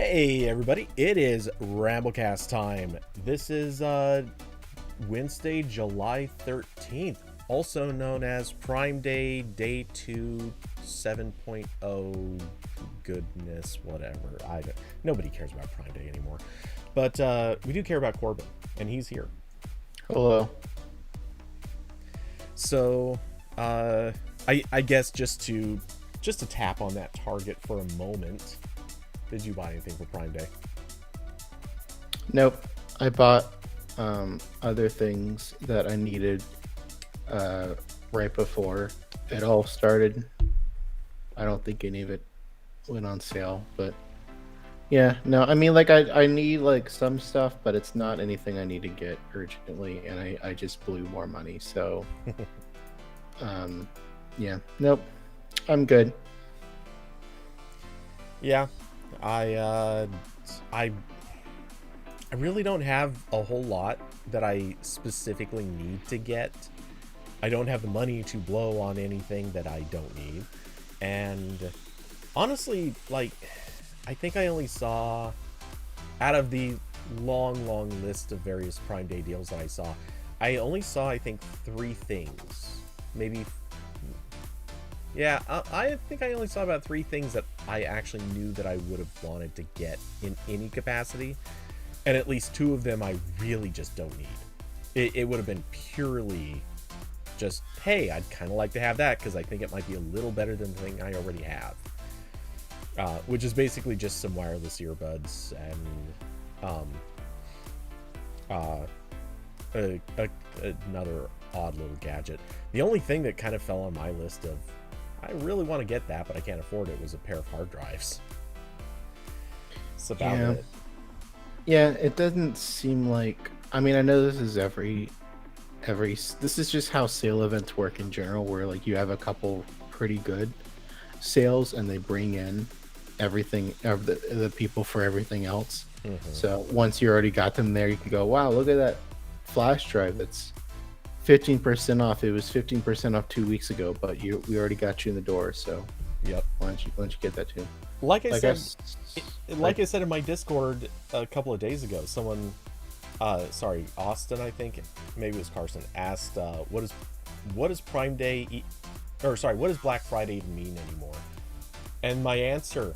Hey everybody, it is RambleCast time. This is Wednesday, July 13th, also known as Prime Day, Day 2, 7.0, goodness, whatever. Nobody cares about Prime Day anymore. But we do care about Corbin, and he's here. Hello. So, I guess just to tap on that target for a moment, did you buy anything for Prime Day? Nope. I bought other things that I needed right before it all started. I don't think any of it went on sale, but yeah, no, I mean, like, I need like some stuff, but it's not anything I need to get urgently, and I just blew more money, so yeah, nope, I'm good. Yeah, I really don't have a whole lot that I specifically need to get. I don't have the money to blow on anything that I don't need. And honestly, like, I think I only saw, out of the long list of various Prime Day deals that I saw, I only saw, I think, 3 things. Maybe, yeah, I think I only saw about 3 things that I actually knew that I would have wanted to get in any capacity. And at least 2 of them I really just don't need. It would have been purely just, hey, I'd kind of like to have that because I think it might be a little better than the thing I already have. Which is basically just some wireless earbuds and another odd little gadget. The only thing that kind of fell on my list of, I really want to get that, but I can't afford it, was a pair of hard drives. That's about it. Yeah, it doesn't seem like, I mean, I know this is this is just how sale events work in general, where like you have a couple pretty good sales and they bring in everything of the people for everything else. So once you already got them there, you can go, wow, look at that flash drive that's 15% off. It was 15% off 2 weeks ago, but we already got you in the door, so Yep. why don't you get that too? Like I said in my Discord a couple of days ago, someone, Austin, I think, maybe it was Carson, asked, what does Prime Day, what does Black Friday even mean anymore? And my answer,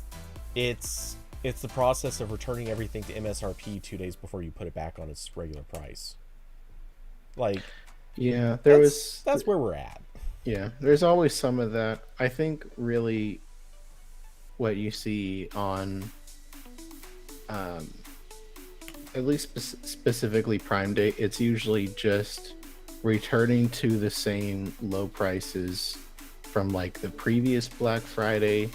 it's the process of returning everything to MSRP 2 days before you put it back on its regular price. Like, yeah, that's where we're at. Yeah, there's always some of that. I think really what you see on at least specifically Prime Day, it's usually just returning to the same low prices from like the previous Black Friday,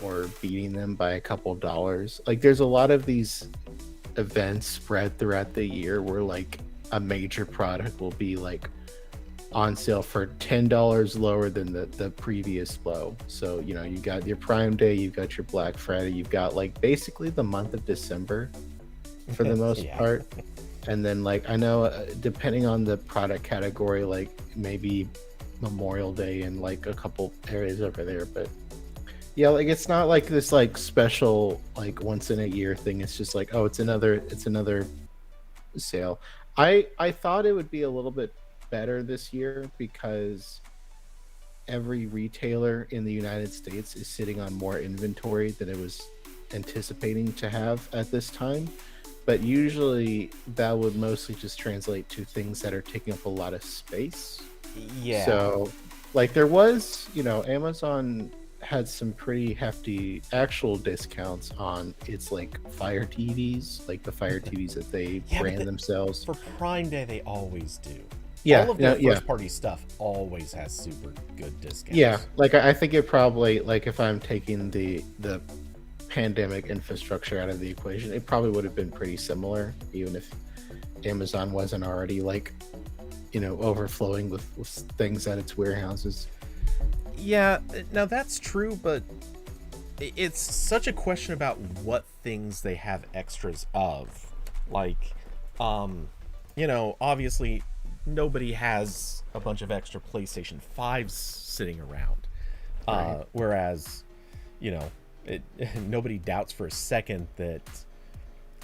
or beating them by a couple dollars. Like there's a lot of these events spread throughout the year where like a major product will be like on sale for $10 lower than the previous low. So you know, you got your Prime Day, you've got your Black Friday, you've got like basically the month of December for the most part. And then like I know depending on the product category, like maybe Memorial Day and like a couple areas over there, but yeah, like it's not like this like special like once in a year thing. It's just like, oh, it's another sale. I thought it would be a little bit better this year because every retailer in the United States is sitting on more inventory than it was anticipating to have at this time. But usually that would mostly just translate to things that are taking up a lot of space. Yeah. So like there was, you know, Amazon had some pretty hefty actual discounts on its like Fire TVs, like the Fire TVs that they brand themselves. For Prime Day, they always do. Yeah, all of their first party stuff always has super good discounts. Yeah, like I think it probably, like if I'm taking the pandemic infrastructure out of the equation, it probably would have been pretty similar, even if Amazon wasn't already like, you know, overflowing with things at its warehouses. Yeah, now that's true, but it's such a question about what things they have extras of. Like, you know, obviously nobody has a bunch of extra PlayStation 5s sitting around. Right. Whereas, you know, it, nobody doubts for a second that,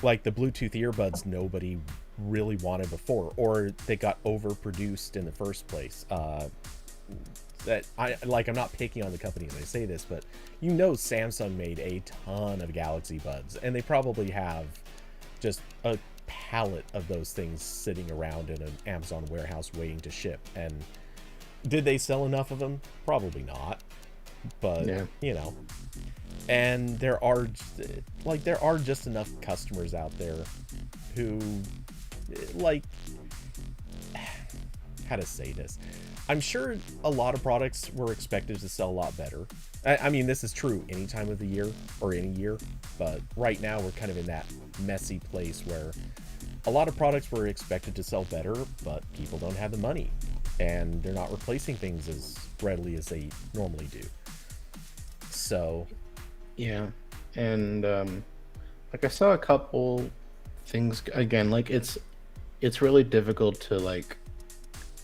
like, the Bluetooth earbuds nobody really wanted before, or they got overproduced in the first place. That I'm not picking on the company as I say this, but Samsung made a ton of Galaxy Buds, and they probably have just a pallet of those things sitting around in an Amazon warehouse waiting to ship. And did they sell enough of them? Probably not. But yeah. And there are just enough customers out there who, like, how to say this. I'm sure a lot of products were expected to sell a lot better. I mean, this is true any time of the year or any year, but right now we're kind of in that messy place where a lot of products were expected to sell better, but people don't have the money, and they're not replacing things as readily as they normally do. So, yeah, and like I saw a couple things again. Like it's really difficult to like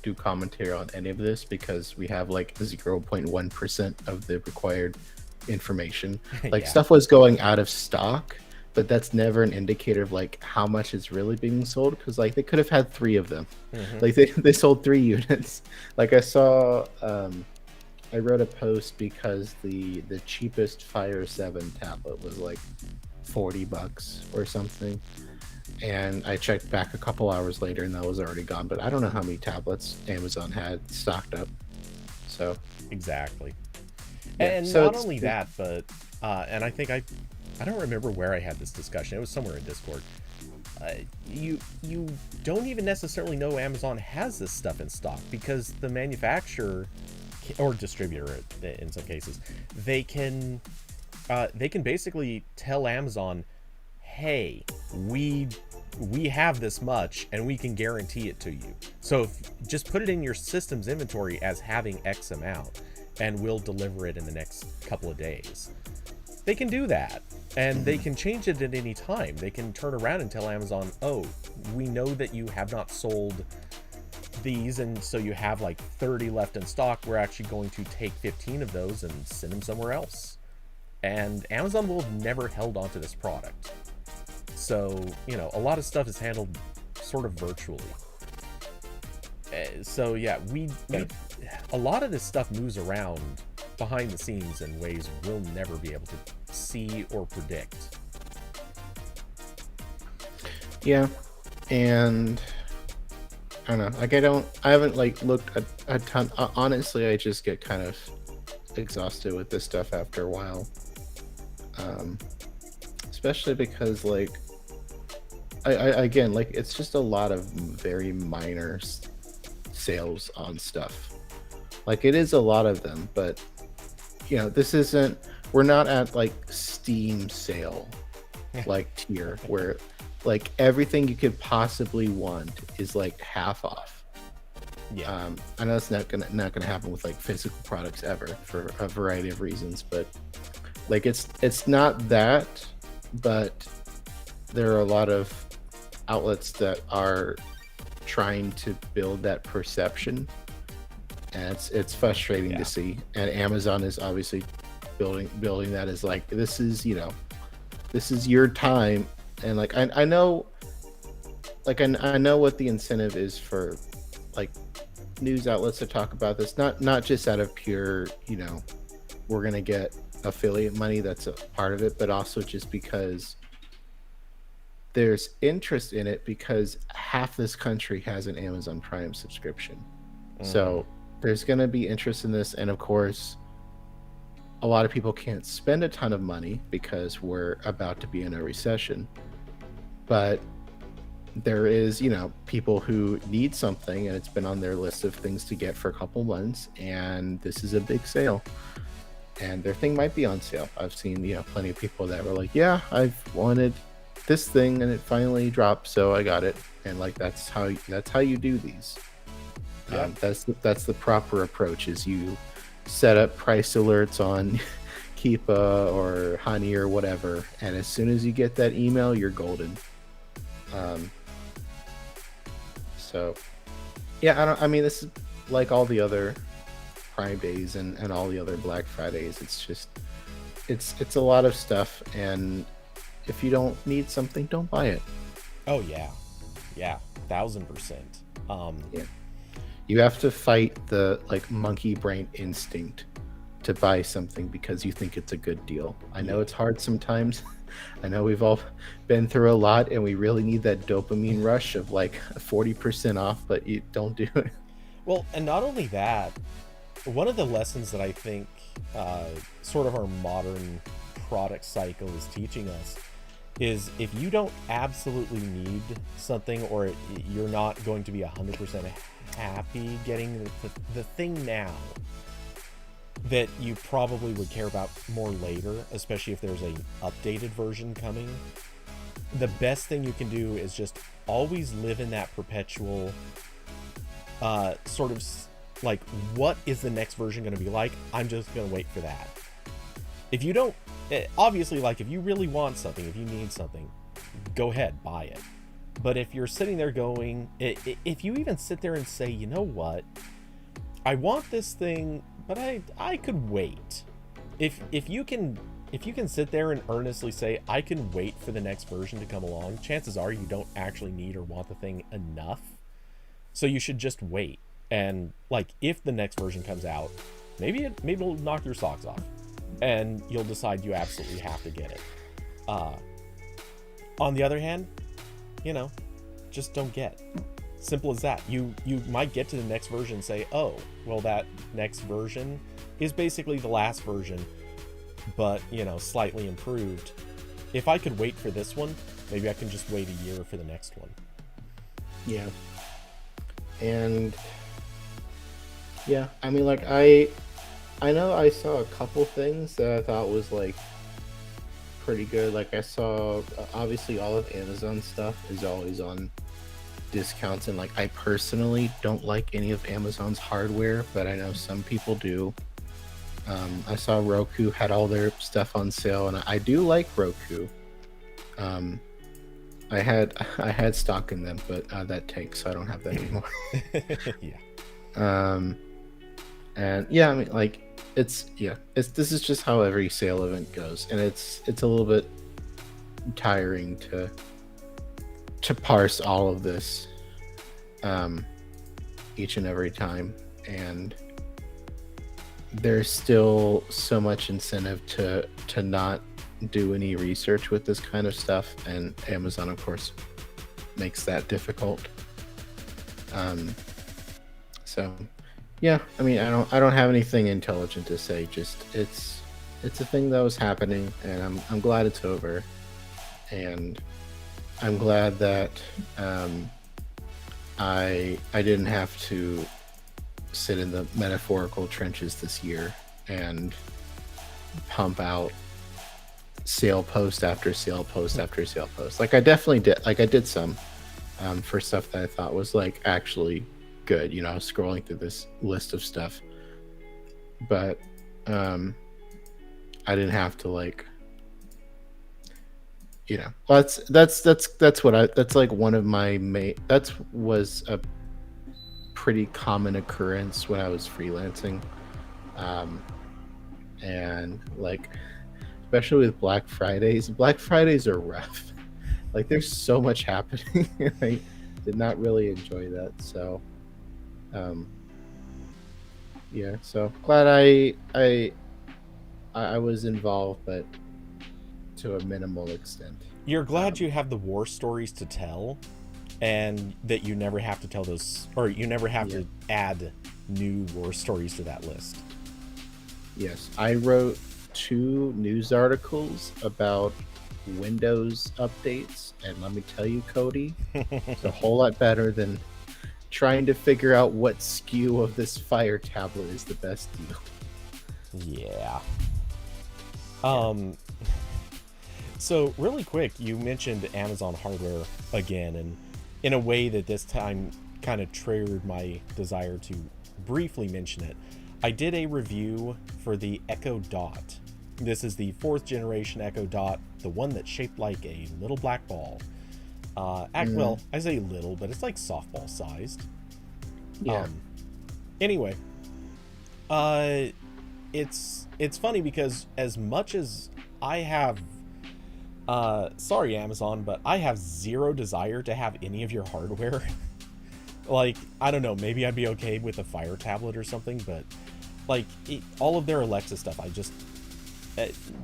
do commentary on any of this because we have like 0.1% of the required information. Like stuff was going out of stock, but that's never an indicator of like how much is really being sold, because like they could have had 3 of them. Like they sold 3 units. Like I saw I wrote a post because the cheapest Fire 7 tablet was like $40 or something, and I checked back a couple hours later and that was already gone. But I don't know how many tablets Amazon had stocked up. So exactly. Yeah. And so not only that, but and I think I don't remember where I had this discussion. It was somewhere in Discord. You don't even necessarily know Amazon has this stuff in stock, because the manufacturer or distributor in some cases, they can basically tell Amazon, hey, we have this much and we can guarantee it to you, so just put it in your system's inventory as having X amount and we'll deliver it in the next couple of days. They can do that, and they can change it at any time. They can turn around and tell Amazon, oh, we know that you have not sold these, and so you have like 30 left in stock. We're actually going to take 15 of those and send them somewhere else. And Amazon will have never held onto this product. So, a lot of stuff is handled sort of virtually. So yeah, we a lot of this stuff moves around behind the scenes in ways we'll never be able to see or predict. Yeah, and I don't know. Like I haven't like looked a ton. Honestly, I just get kind of exhausted with this stuff after a while. Especially because like I again, like it's just a lot of very minor sales on stuff. Like it is a lot of them, but this isn't, we're not at like Steam sale like tier where like everything you could possibly want is like half off. I know it's not gonna happen with like physical products ever for a variety of reasons, but like it's not that, but there are a lot of outlets that are trying to build that perception, and it's frustrating to see. And Amazon is obviously building that as like, this is your time. And like I know, like I know what the incentive is for like news outlets to talk about this, not just out of pure we're gonna get affiliate money, that's a part of it, but also just because there's interest in it, because half this country has an Amazon Prime subscription. So there's going to be interest in this. And of course, a lot of people can't spend a ton of money because we're about to be in a recession. But there is, people who need something and it's been on their list of things to get for a couple months, and this is a big sale. And their thing might be on sale. I've seen, plenty of people that were like, yeah, I've wanted this thing and it finally dropped, so I got it. And like that's how you do these. That's the proper approach, is you set up price alerts on Keepa or Honey or whatever, and as soon as you get that email, you're golden. So yeah, I mean this is like all the other Prime days and all the other Black Fridays. It's just it's a lot of stuff, and if you don't need something, don't buy it. Oh yeah, yeah, 1000%. Yeah. You have to fight the like monkey brain instinct to buy something because you think it's a good deal. I know it's hard sometimes. I know we've all been through a lot, and we really need that dopamine rush of like 40% off, but you don't do it. Well, and not only that, one of the lessons that I think sort of our modern product cycle is teaching us is if you don't absolutely need something, or you're not going to be 100% happy getting the thing now that you probably would care about more later, especially if there's a updated version coming, the best thing you can do is just always live in that perpetual sort of like, what is the next version going to be like? I'm just going to wait for that. If you don't, obviously, like, if you really want something, if you need something, go ahead, buy it. But if you're sitting there going, if you even sit there and say, you know what, I want this thing, but I could wait. If you can sit there and earnestly say, I can wait for the next version to come along, chances are you don't actually need or want the thing enough. So you should just wait. And like, if the next version comes out, maybe it'll knock your socks off, and you'll decide you absolutely have to get it. On the other hand, just don't get. Simple as that. You might get to the next version and say, oh, well, that next version is basically the last version, but slightly improved. If I could wait for this one, maybe I can just wait a year for the next one. Yeah. And yeah, I mean, like, I know I saw a couple things that I thought was like pretty good. Like, I saw obviously all of Amazon stuff is always on discounts, and like, I personally don't like any of Amazon's hardware, but I know some people do. I saw Roku had all their stuff on sale, and I do like Roku. I had stock in them, but that tanked, so I don't have that anymore. Yeah. And yeah, I mean, like, this is just how every sale event goes, and it's a little bit tiring to parse all of this each and every time, and there's still so much incentive to not do any research with this kind of stuff, and Amazon, of course, makes that difficult. So yeah, I mean, I don't have anything intelligent to say. Just it's a thing that was happening, and I'm glad it's over, and I'm glad that I didn't have to sit in the metaphorical trenches this year and pump out sale post after sale post after sale post. Like, I definitely did. Like, I did some for stuff that I thought was like actually good. I was scrolling through this list of stuff, but I didn't have to, like, that's like one of my main. That was a pretty common occurrence when I was freelancing, and like, especially with Black Fridays. Black Fridays are rough. Like, there's so much happening. I did not really enjoy that. So, yeah. So glad I was involved, but to a minimal extent. You're glad you have the war stories to tell, and that you never have to tell those, or you never have to add new war stories to that list. Yes, I wrote 2 news articles about Windows updates, and let me tell you, Cody, it's a whole lot better than trying to figure out what SKU of this Fire tablet is the best deal. Yeah. So really quick, you mentioned Amazon hardware again, and in a way that this time kind of triggered my desire to briefly mention it. I did a review for the Echo Dot. This is the 4th generation Echo Dot, the one that's shaped like a little black ball. Well, I say little, but it's like softball sized. Yeah. Anyway, it's funny because as much as I have sorry Amazon, but I have zero desire to have any of your hardware. Like, I don't know, maybe I'd be okay with a Fire tablet or something, but like all of their Alexa stuff, I just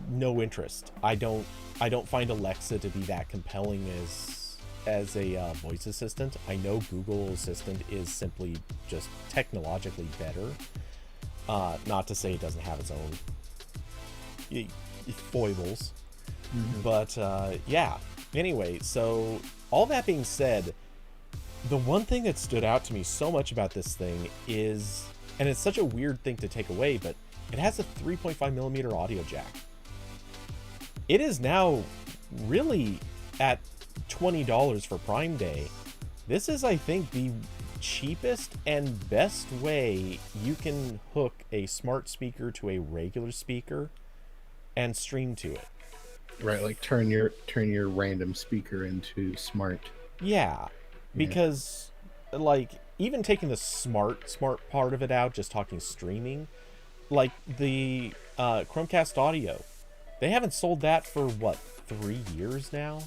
no interest. I don't find Alexa to be that compelling as a voice assistant. I know Google Assistant is simply just technologically better. Not to say it doesn't have its own foibles, but yeah. Anyway, so all that being said, the one thing that stood out to me so much about this thing is, and it's such a weird thing to take away, but it has a 3.5 millimeter audio jack. It is now really at $20 for Prime Day. This is, I think, the cheapest and best way you can hook a smart speaker to a regular speaker and stream to it. Right, like turn your random speaker into smart. Yeah, because like even taking the smart part of it out, just talking streaming, like the Chromecast Audio, they haven't sold that for what, 3 years now,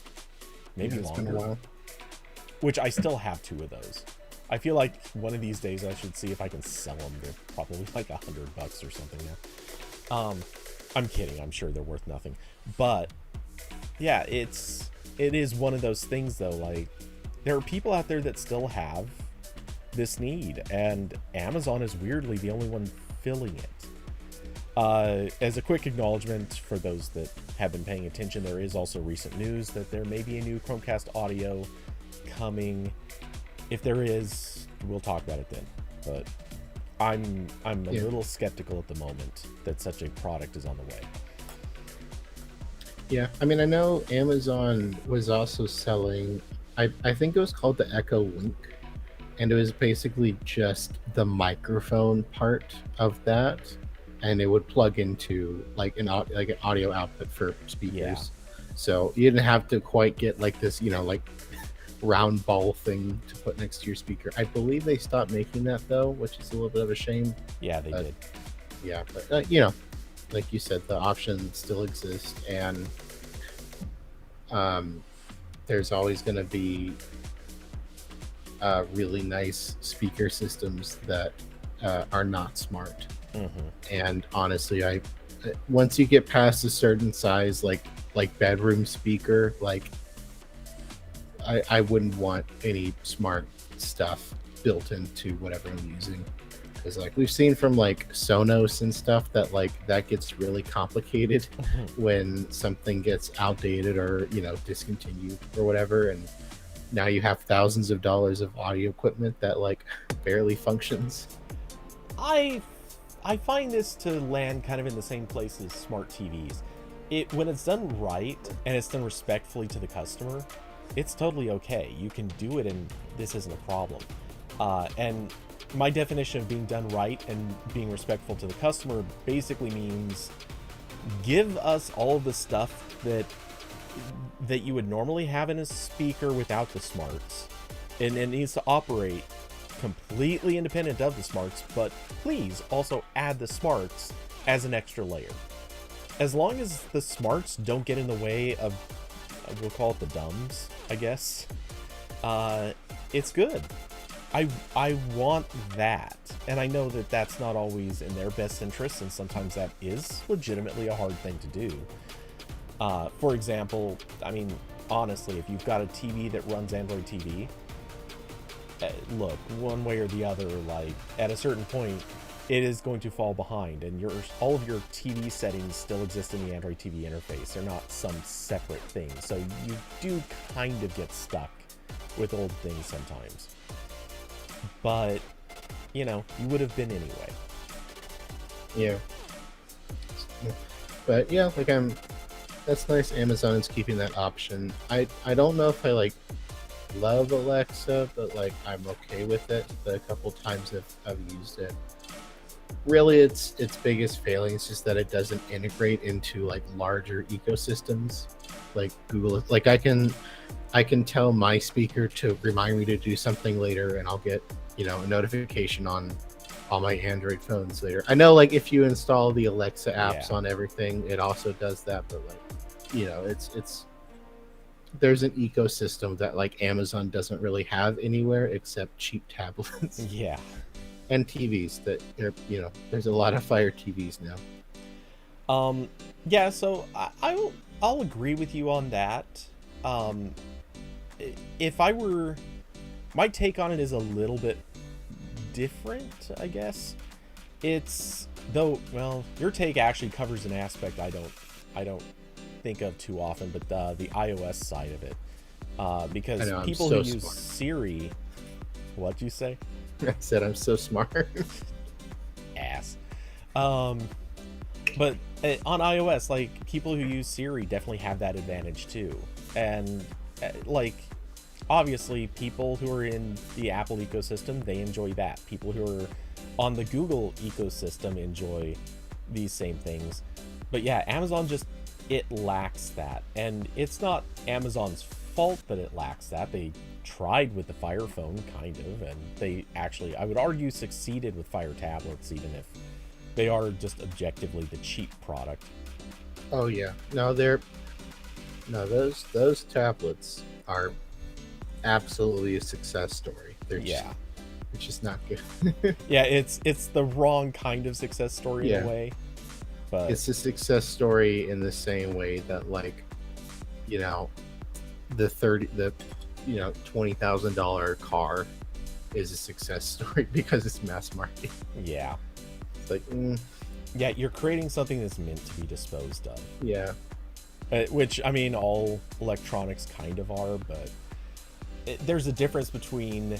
maybe longer. Been a while. Which I still have 2 of those. I feel like one of these days I should see if I can sell them. They're probably like $100 or something now. I'm kidding. I'm sure they're worth nothing. But yeah, it is one of those things though. Like, there are people out there that still have this need, and Amazon is weirdly the only one filling it. As a quick acknowledgement for those that have been paying attention, there is also recent news that there may be a new Chromecast Audio coming. If there is, we'll talk about it then. But I'm a little skeptical at the moment that such a product is on the way. Yeah, I mean, I know Amazon was also selling, I think it was called the Echo Link, and it was basically just the microphone part of that, and it would plug into like an audio output for speakers. Yeah. So you didn't have to quite get like this, like round ball thing to put next to your speaker. I believe they stopped making that though, which is a little bit of a shame. Yeah, they did. Yeah, but like you said, the options still exist, and there's always going to be really nice speaker systems that are not smart. And honestly, once you get past a certain size, like bedroom speaker, like I wouldn't want any smart stuff built into whatever I'm using, because like we've seen from like Sonos and stuff that like that gets really complicated when something gets outdated or discontinued or whatever, and now you have thousands of dollars of audio equipment that like barely functions. I find this to land kind of in the same place as smart TVs. When it's done right and it's done respectfully to the customer, it's totally okay. You can do it, and this isn't a problem. And my definition of being done right and being respectful to the customer basically means give us all of the stuff that you would normally have in a speaker without the smarts, and it needs to operate completely independent of the smarts, but please also add the smarts as an extra layer. As long as the smarts don't get in the way of, we'll call it the dumbs, I guess, it's good. I want that, and I know that that's not always in their best interest, and sometimes that is legitimately a hard thing to do. For example, I mean, honestly, if you've got a TV that runs Android TV, look, one way or the other, like at a certain point, it is going to fall behind, and all of your TV settings still exist in the Android TV interface. They're not some separate thing, so you do kind of get stuck with old things sometimes. But, you would have been anyway. Yeah. But yeah, like that's nice. Amazon's keeping that option. I don't know if I like love Alexa, but like I'm okay with it. The couple times I've used it. Really, its biggest failing is just that it doesn't integrate into like larger ecosystems like Google. Like I can tell my speaker to remind me to do something later, and I'll get a notification on all my Android phones there. I know, like, if you install the Alexa apps Yeah. on everything, it also does that. But like, it's there's an ecosystem that like Amazon doesn't really have anywhere except cheap tablets Yeah. and TVs. That are, there's a lot of Fire TVs now. Yeah, so I'll agree with you on that. Um, if I were, my take on it is a little bit different, I guess. It's though, well, your take actually covers an aspect I don't think of too often, but the iOS side of it, I because know, I'm people who so use smart. Siri, what'd you say? I said I'm so smart. Ass. Um, but on iOS, like people who use Siri definitely have that advantage too, and like obviously people who are in the Apple ecosystem, they enjoy that. People who are on the Google ecosystem enjoy these same things. But yeah, Amazon just, it lacks that, and it's not Amazon's fault that it lacks that. They tried with the Fire Phone, kind of, and they actually, I would argue, succeeded with Fire tablets, even if they are just objectively the cheap product. Oh yeah, no, those tablets are absolutely a success story. Yeah. It's just not good. Yeah, it's the wrong kind of success story in Yeah. a way. But It's a success story in the same way that, like, you know, the $20,000 car is a success story because it's mass market. yeah. It's like, Yeah, you're creating something that's meant to be disposed of. yeah, Which, I mean, all electronics kind of are, but there's a difference between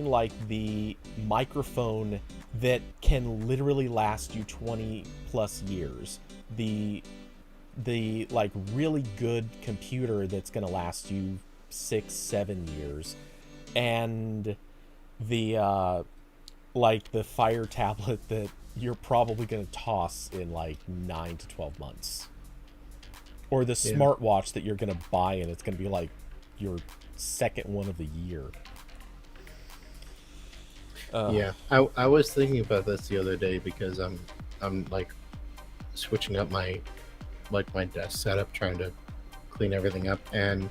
like the microphone that can literally last you 20 plus years, the like really good computer that's going to last you 6-7 years, and the like the Fire tablet that you're probably going to toss in like 9 to 12 months, or the Yeah. smartwatch that you're going to buy and it's going to be like your second one of the year. Yeah. I was thinking about this the other day because I'm like switching up my desk setup, trying to clean everything up, and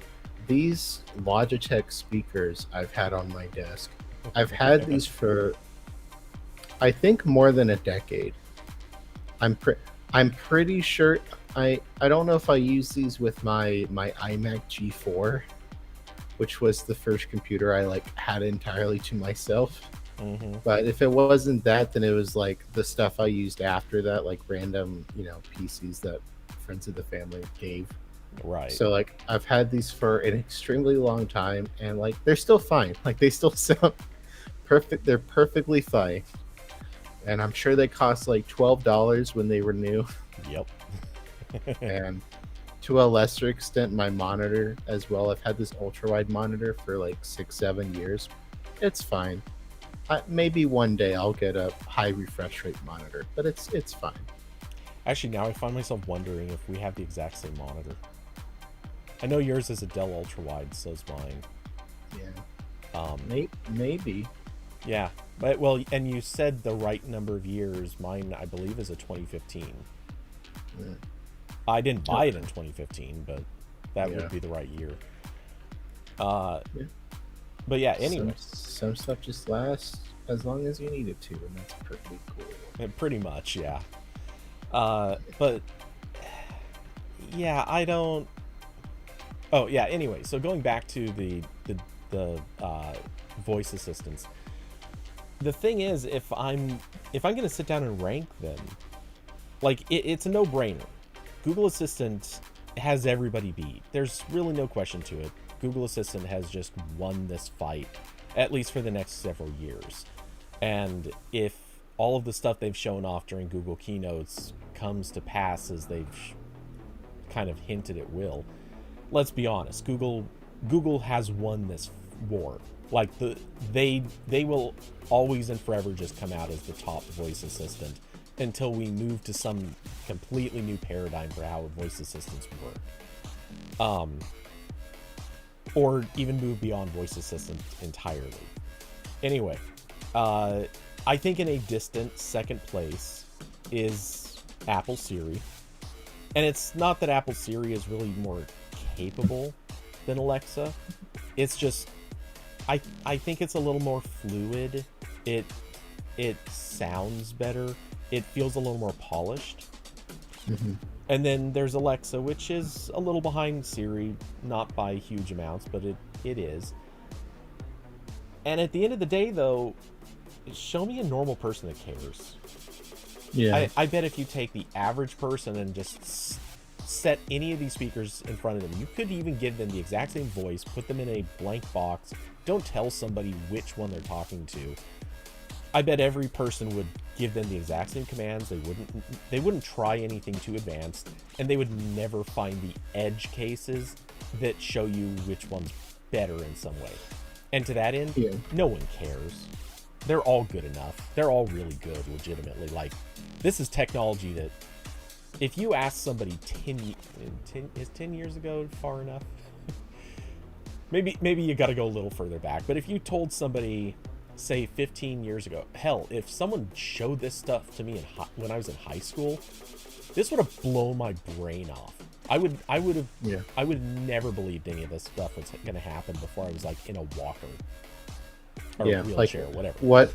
these Logitech speakers I've had on my desk, I've had these for I think more than a decade. I'm pretty sure I don't know if I used these with my iMac G4, which was the first computer I like had entirely to myself. Mm-hmm. But if it wasn't that, then it was like the stuff I used after that, like random, PCs that friends of the family gave. Right. So like I've had these for an extremely long time, and like they're still fine. Like they still sound perfect. They're perfectly fine. And I'm sure they cost like $12 when they were new. Yep. And to a lesser extent, my monitor as well. I've had this ultra wide monitor for like 6-7 years. It's fine. Maybe one day I'll get a high refresh rate monitor, but it's fine. Actually, now I find myself wondering if we have the exact same monitor. I know yours is a Dell Ultra Wide, so is mine. Yeah. Maybe. Yeah, but well, and you said the right number of years. Mine, I believe, is a 2015. Yeah. I didn't buy it in 2015, but that Yeah. would be the right year. Yeah. But yeah, anyway, some stuff just lasts as long as you need it to, and that's pretty cool. pretty much, yeah. But yeah, I don't. Oh yeah. Anyway, so going back to the voice assistants, the thing is, if I'm gonna sit down and rank them, like it's a no-brainer. Google Assistant has everybody beat. There's really no question to it. Google Assistant has just won this fight, at least for the next several years. And if all of the stuff they've shown off during Google keynotes comes to pass as they've kind of hinted it will, let's be honest, Google has won this war. Like they will always and forever just come out as the top voice assistant until we move to some completely new paradigm for how voice assistants work. Or even move beyond voice assistant entirely. Anyway, Uh, I think in a distant second place is Apple Siri. And it's not that Apple Siri is really more capable than Alexa. It's just I think it's a little more fluid. It sounds better. It feels a little more polished. Mm-hmm. And then there's Alexa, which is a little behind Siri, not by huge amounts, but it is. And at the end of the day, though, show me a normal person that cares. Yeah. I bet if you take the average person and just set any of these speakers in front of them, you could even give them the exact same voice, put them in a blank box, don't tell somebody which one they're talking to. I bet every person would give them the exact same commands. They wouldn't try anything too advanced, and they would never find the edge cases that show you which one's better in some way. And to that end, no one cares. They're all good enough. They're all really good, legitimately. Like, this is technology that if you ask somebody 10 is 10 years ago far enough? maybe you got to go a little further back. But if you told somebody, say 15 years ago, hell, if someone showed this stuff to me when I was in high school, this would have blown my brain off. I would have never believed any of this stuff was going to happen before I was like in a walker or wheelchair, like, whatever.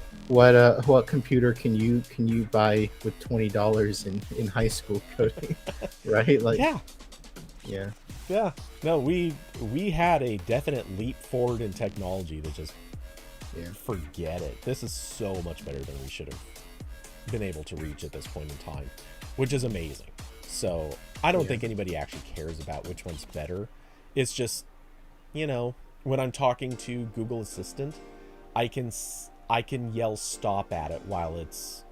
What computer can you buy with $20 in high school coding? Right? Like, yeah. No, we had a definite leap forward in technology that just forget it. This is so much better than we should have been able to reach at this point in time, which is amazing. So I don't think anybody actually cares about which one's better. It's just, when I'm talking to Google Assistant, I can yell stop at it while it's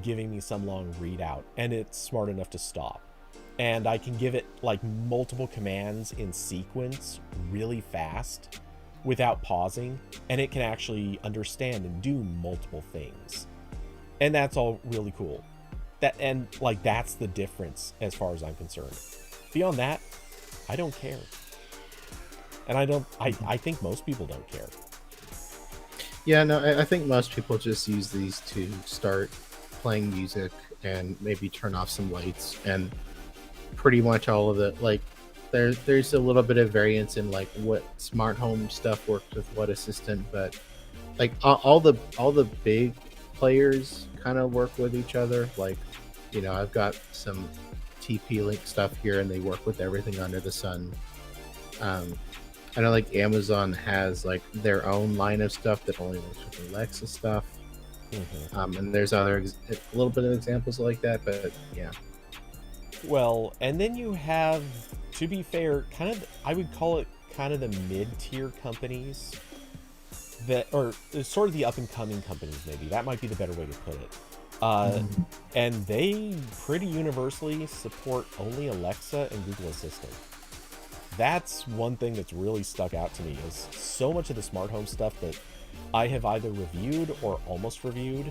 giving me some long readout, and it's smart enough to stop. And I can give it like multiple commands in sequence really fast without pausing, and it can actually understand and do multiple things. And that's all really cool. That's the difference as far as I'm concerned. Beyond that, I don't care. And I think most people don't care. Yeah, no, I think most people just use these to start playing music and maybe turn off some lights, and pretty much all of it. Like, there's a little bit of variance in like what smart home stuff works with what assistant, but like all the big players kind of work with each other. Like, I've got some TP-Link stuff here, and they work with everything under the sun. I know like Amazon has like their own line of stuff that only works with Alexa stuff. Mm-hmm. And there's a little bit of examples like that, but yeah. Well, and then you have, to be fair, I would call it kind of the mid-tier companies that, or sort of the up-and-coming companies, maybe. That might be the better way to put it. And they pretty universally support only Alexa and Google Assistant. That's one thing that's really stuck out to me, is so much of the smart home stuff that I have either reviewed or almost reviewed.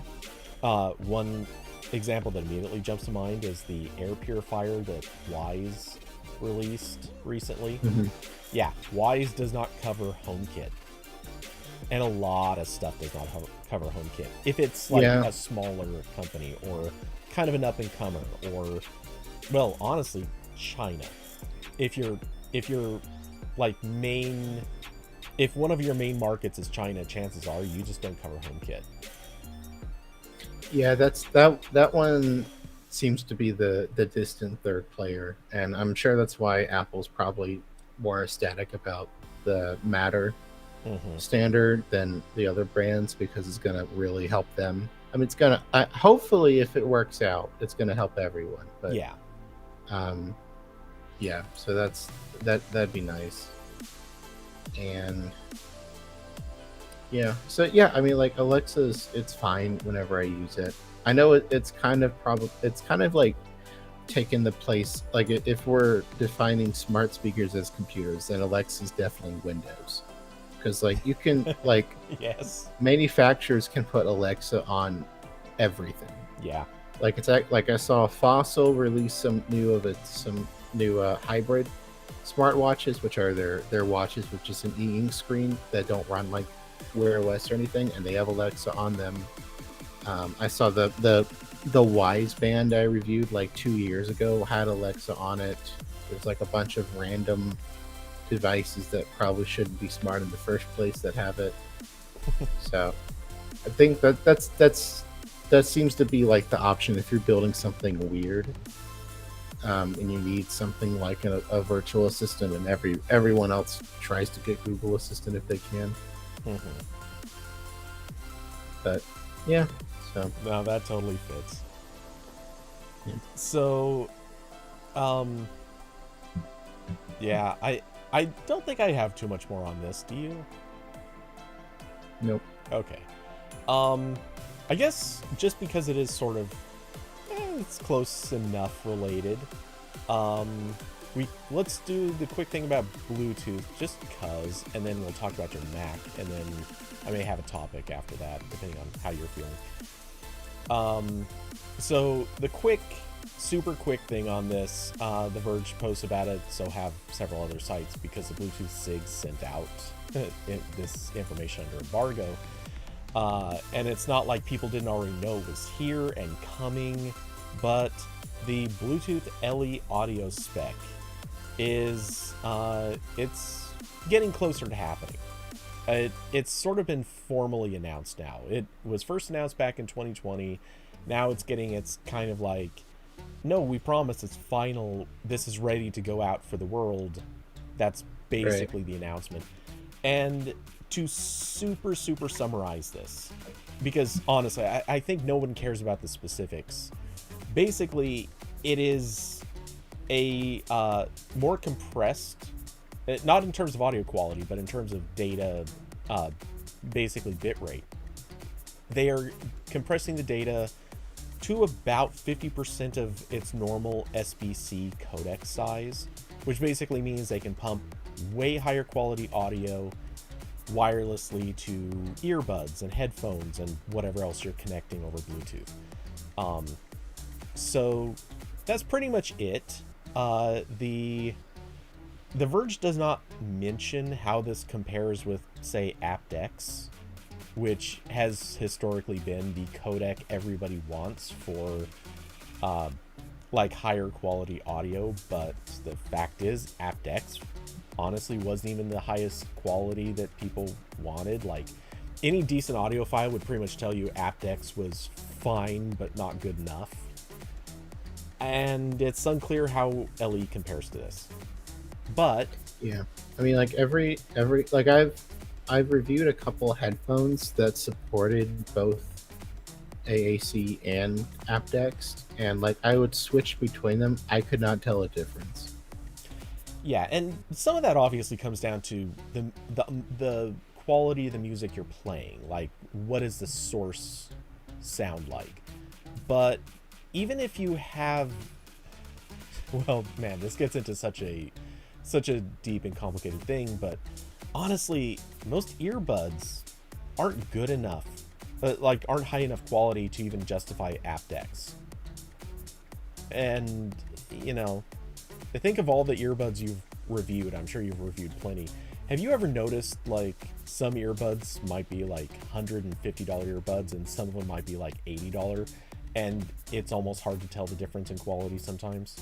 One example that immediately jumps to mind is the air purifier that Wise released recently. Yeah, Wise does not cover HomeKit, and a lot of stuff does not cover HomeKit. If it's like a smaller company or kind of an up-and-comer, or, well, honestly, China. If like if one of your main markets is China, chances are you just don't cover HomeKit. Yeah, that one seems to be the distant third player, and I'm sure that's why Apple's probably more ecstatic about the Matter standard than the other brands, because it's going to really help them. I mean, it's going to hopefully, if it works out, it's going to help everyone. But so that'd be nice. And I mean, like, Alexa's, it's fine whenever I use it. I know it's kind of like taken the place, like, if we're defining smart speakers as computers, then Alexa's definitely Windows, because like you can like manufacturers can put Alexa on everything. Like, it's like I saw Fossil release some new hybrid smartwatches, which are their watches with just an e-ink screen that don't run like Wear OS or anything, and they have Alexa on them. I saw the Wise Band I reviewed like 2 years ago had Alexa on it. There's like a bunch of random devices that probably shouldn't be smart in the first place that have it. So I think that seems to be like the option if you're building something weird, and you need something like a virtual assistant, and everyone else tries to get Google Assistant if they can. Mm-hmm. But yeah, so No, that totally fits. Yeah. So, yeah, I don't think I have too much more on this. Do you? nope. Okay. I guess just because it is sort of, it's close enough related. Let's do the quick thing about Bluetooth, just because, and then we'll talk about your Mac, and then I may have a topic after that, depending on how you're feeling. So the super quick thing on this, The Verge posts about it, so have several other sites, because the Bluetooth SIG sent out this information under embargo. And it's not like people didn't already know it was here and coming, but the Bluetooth LE audio spec is, it's getting closer to happening. It's sort of been formally announced now. It was first announced back in 2020. Now it's getting, it's kind of like, no, we promise it's final. This is ready to go out for the world. That's basically the announcement. And to super summarize this, because honestly, I think no one cares about the specifics. Basically, it is a more compressed, not in terms of audio quality, but in terms of data, basically bitrate. They are compressing the data to about 50% of its normal SBC codec size, which basically means they can pump way higher quality audio wirelessly to earbuds and headphones and whatever else you're connecting over Bluetooth. So that's pretty much it. The Verge does not mention how this compares with, say, aptX, which has historically been the codec everybody wants for like higher quality audio, but the fact is aptX honestly wasn't even the highest quality that people wanted. Like, any decent audiophile would pretty much tell you aptX was fine but not good enough, and it's unclear how LE compares to this. But Yeah, I mean, like every like I've reviewed a couple headphones that supported both AAC and aptX, and like I would switch between them. I could not tell a difference. yeah, and some of that obviously comes down to the quality of the music you're playing. Like, what does the source sound like? But even if you have, well, man, this gets into such a deep and complicated thing, but honestly, most earbuds aren't good enough, like aren't high enough quality to even justify aptX. And, you know, I think of all the earbuds you've reviewed, I'm sure you've reviewed plenty. Have you ever noticed, like, some earbuds might be like $150 earbuds and some of them might be like $80, and it's almost hard to tell the difference in quality sometimes?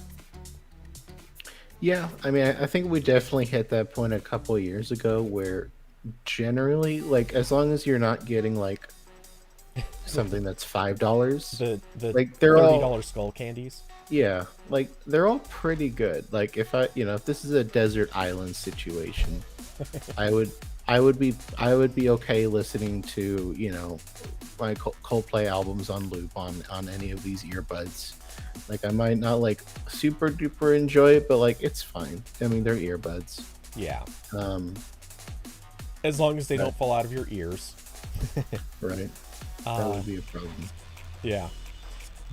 Yeah, I mean, I think we definitely hit that point a couple of years ago where generally, like, as long as you're not getting like something that's $5, The like they're $30 all skull candies? yeah, like they're all pretty good. Like if if this is a desert island situation, I would be okay listening to my Coldplay albums on loop on any of these earbuds. Like I might not like super duper enjoy it, but like it's fine. I mean, they're earbuds. Yeah. Um, As long as they Right. don't fall out of your ears. right. That would be a problem. Yeah.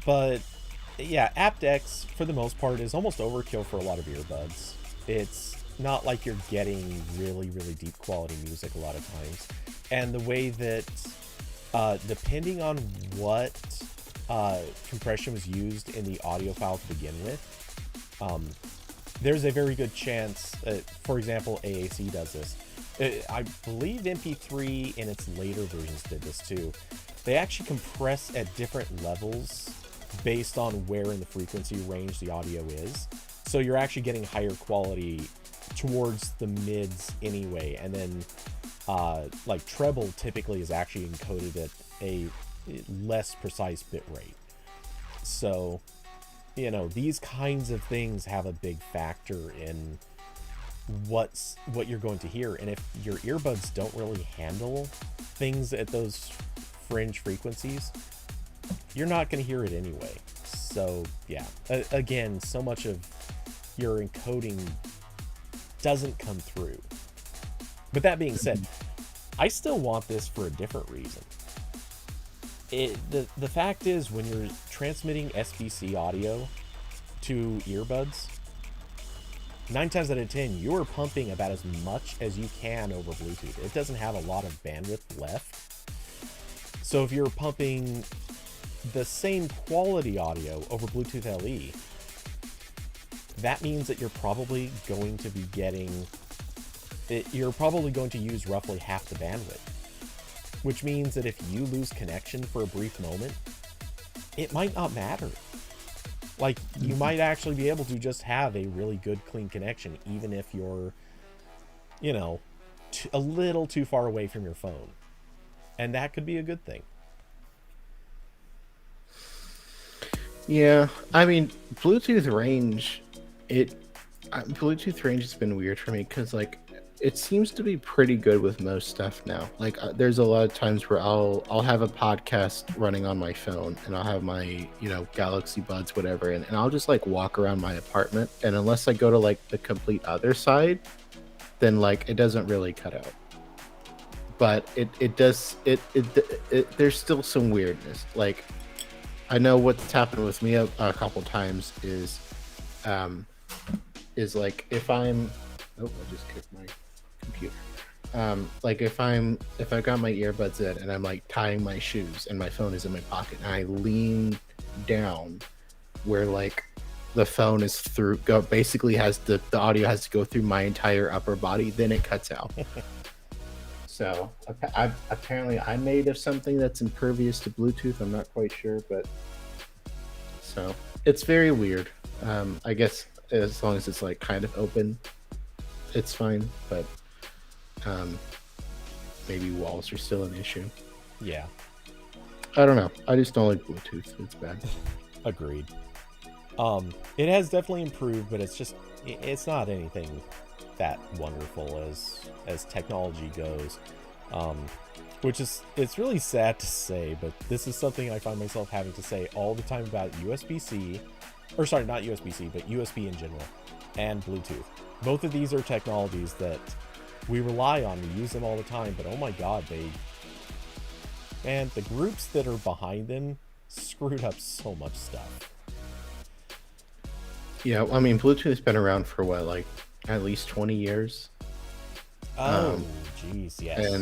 But yeah, aptX for the most part is almost overkill for a lot of earbuds. It's not like you're getting really deep quality music a lot of times. And the way that depending on what compression was used in the audio file to begin with, there's a very good chance, for example, AAC does this. I believe MP3 in its later versions did this too. They actually compress at different levels based on where in the frequency range the audio is. So you're actually getting higher quality towards the mids anyway. And then like treble typically is actually encoded at a less precise bit rate. So, these kinds of things have a big factor in what you're going to hear. And if your earbuds don't really handle things at those fringe frequencies, you're not going to hear it anyway. So yeah, again, so much of your encoding doesn't come through. But that being said, I still want this for a different reason. The fact is, when you're transmitting SBC audio to earbuds, 9 times out of 10, you're pumping about as much as you can over Bluetooth. It doesn't have a lot of bandwidth left. So if you're pumping the same quality audio over Bluetooth LE, that means that you're probably going to be you're probably going to use roughly half the bandwidth. Which means that if you lose connection for a brief moment, it might not matter. Like, you might actually be able to just have a really good, clean connection, even if you're, a little too far away from your phone. And that could be a good thing. Yeah, I mean, Bluetooth range has been weird for me because, like, it seems to be pretty good with most stuff now. Like, there's a lot of times where I'll have a podcast running on my phone, and I'll have my Galaxy Buds, whatever, and I'll just like walk around my apartment, and unless I go to like the complete other side, then like it doesn't really cut out. But it does there's still some weirdness. Like, I know what's happened with me a couple times is like if I'm I just kicked my computer. Like if I got my earbuds in and I'm like tying my shoes and my phone is in my pocket and I lean down where like the phone is basically has the audio has to go through my entire upper body, then it cuts out. So apparently I'm made of something that's impervious to Bluetooth. I'm not quite sure, but so it's very weird. I guess as long as it's like kind of open, it's fine, but maybe walls are still an issue. Yeah. I don't know. I just don't like Bluetooth. It's bad. Agreed. It has definitely improved, but it's not anything that wonderful as technology goes. It's really sad to say, but this is something I find myself having to say all the time about USB-C, or sorry, not USB-C, but USB in general, and Bluetooth. Both of these are technologies that we rely on. We use them all the time, but oh my god, the groups that are behind them screwed up so much stuff. Yeah, I mean, Bluetooth's been around for what, like at least 20 years? Oh, jeez, yes.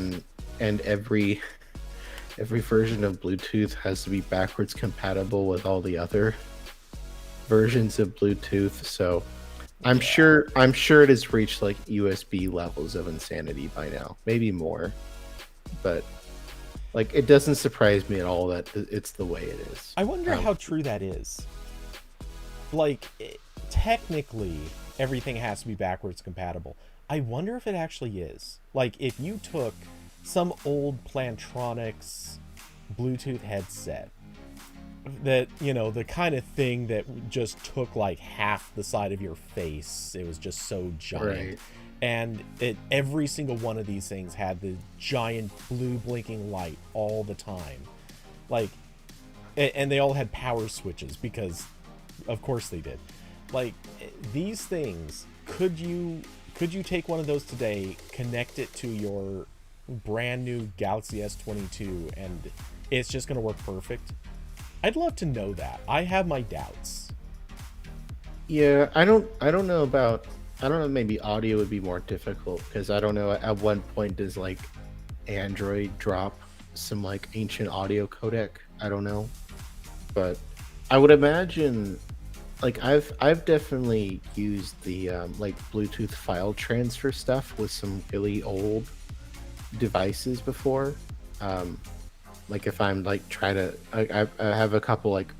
And every version of Bluetooth has to be backwards compatible with all the other versions of Bluetooth, so I'm sure it has reached like USB levels of insanity by now, maybe more. But like, it doesn't surprise me at all that it's the way it is. I wonder how true that is. Like, technically, everything has to be backwards compatible. I wonder if it actually is. Like, if you took some old Plantronics Bluetooth headset that, the kind of thing that just took like half the side of your face, it was just so giant. Right. And every single one of these things had the giant blue blinking light all the time. Like, and they all had power switches because, of course they did. Like, these things, could you take one of those today, connect it to your brand new Galaxy S22, and it's just going to work perfect? I'd love to know that. I have my doubts. Yeah, I don't know. Maybe audio would be more difficult because I don't know at what point does like Android drop some like ancient audio codec. I don't know, but I would imagine like I've definitely used the like Bluetooth file transfer stuff with some really old devices before. Um, like if I'm like trying to, I have a couple like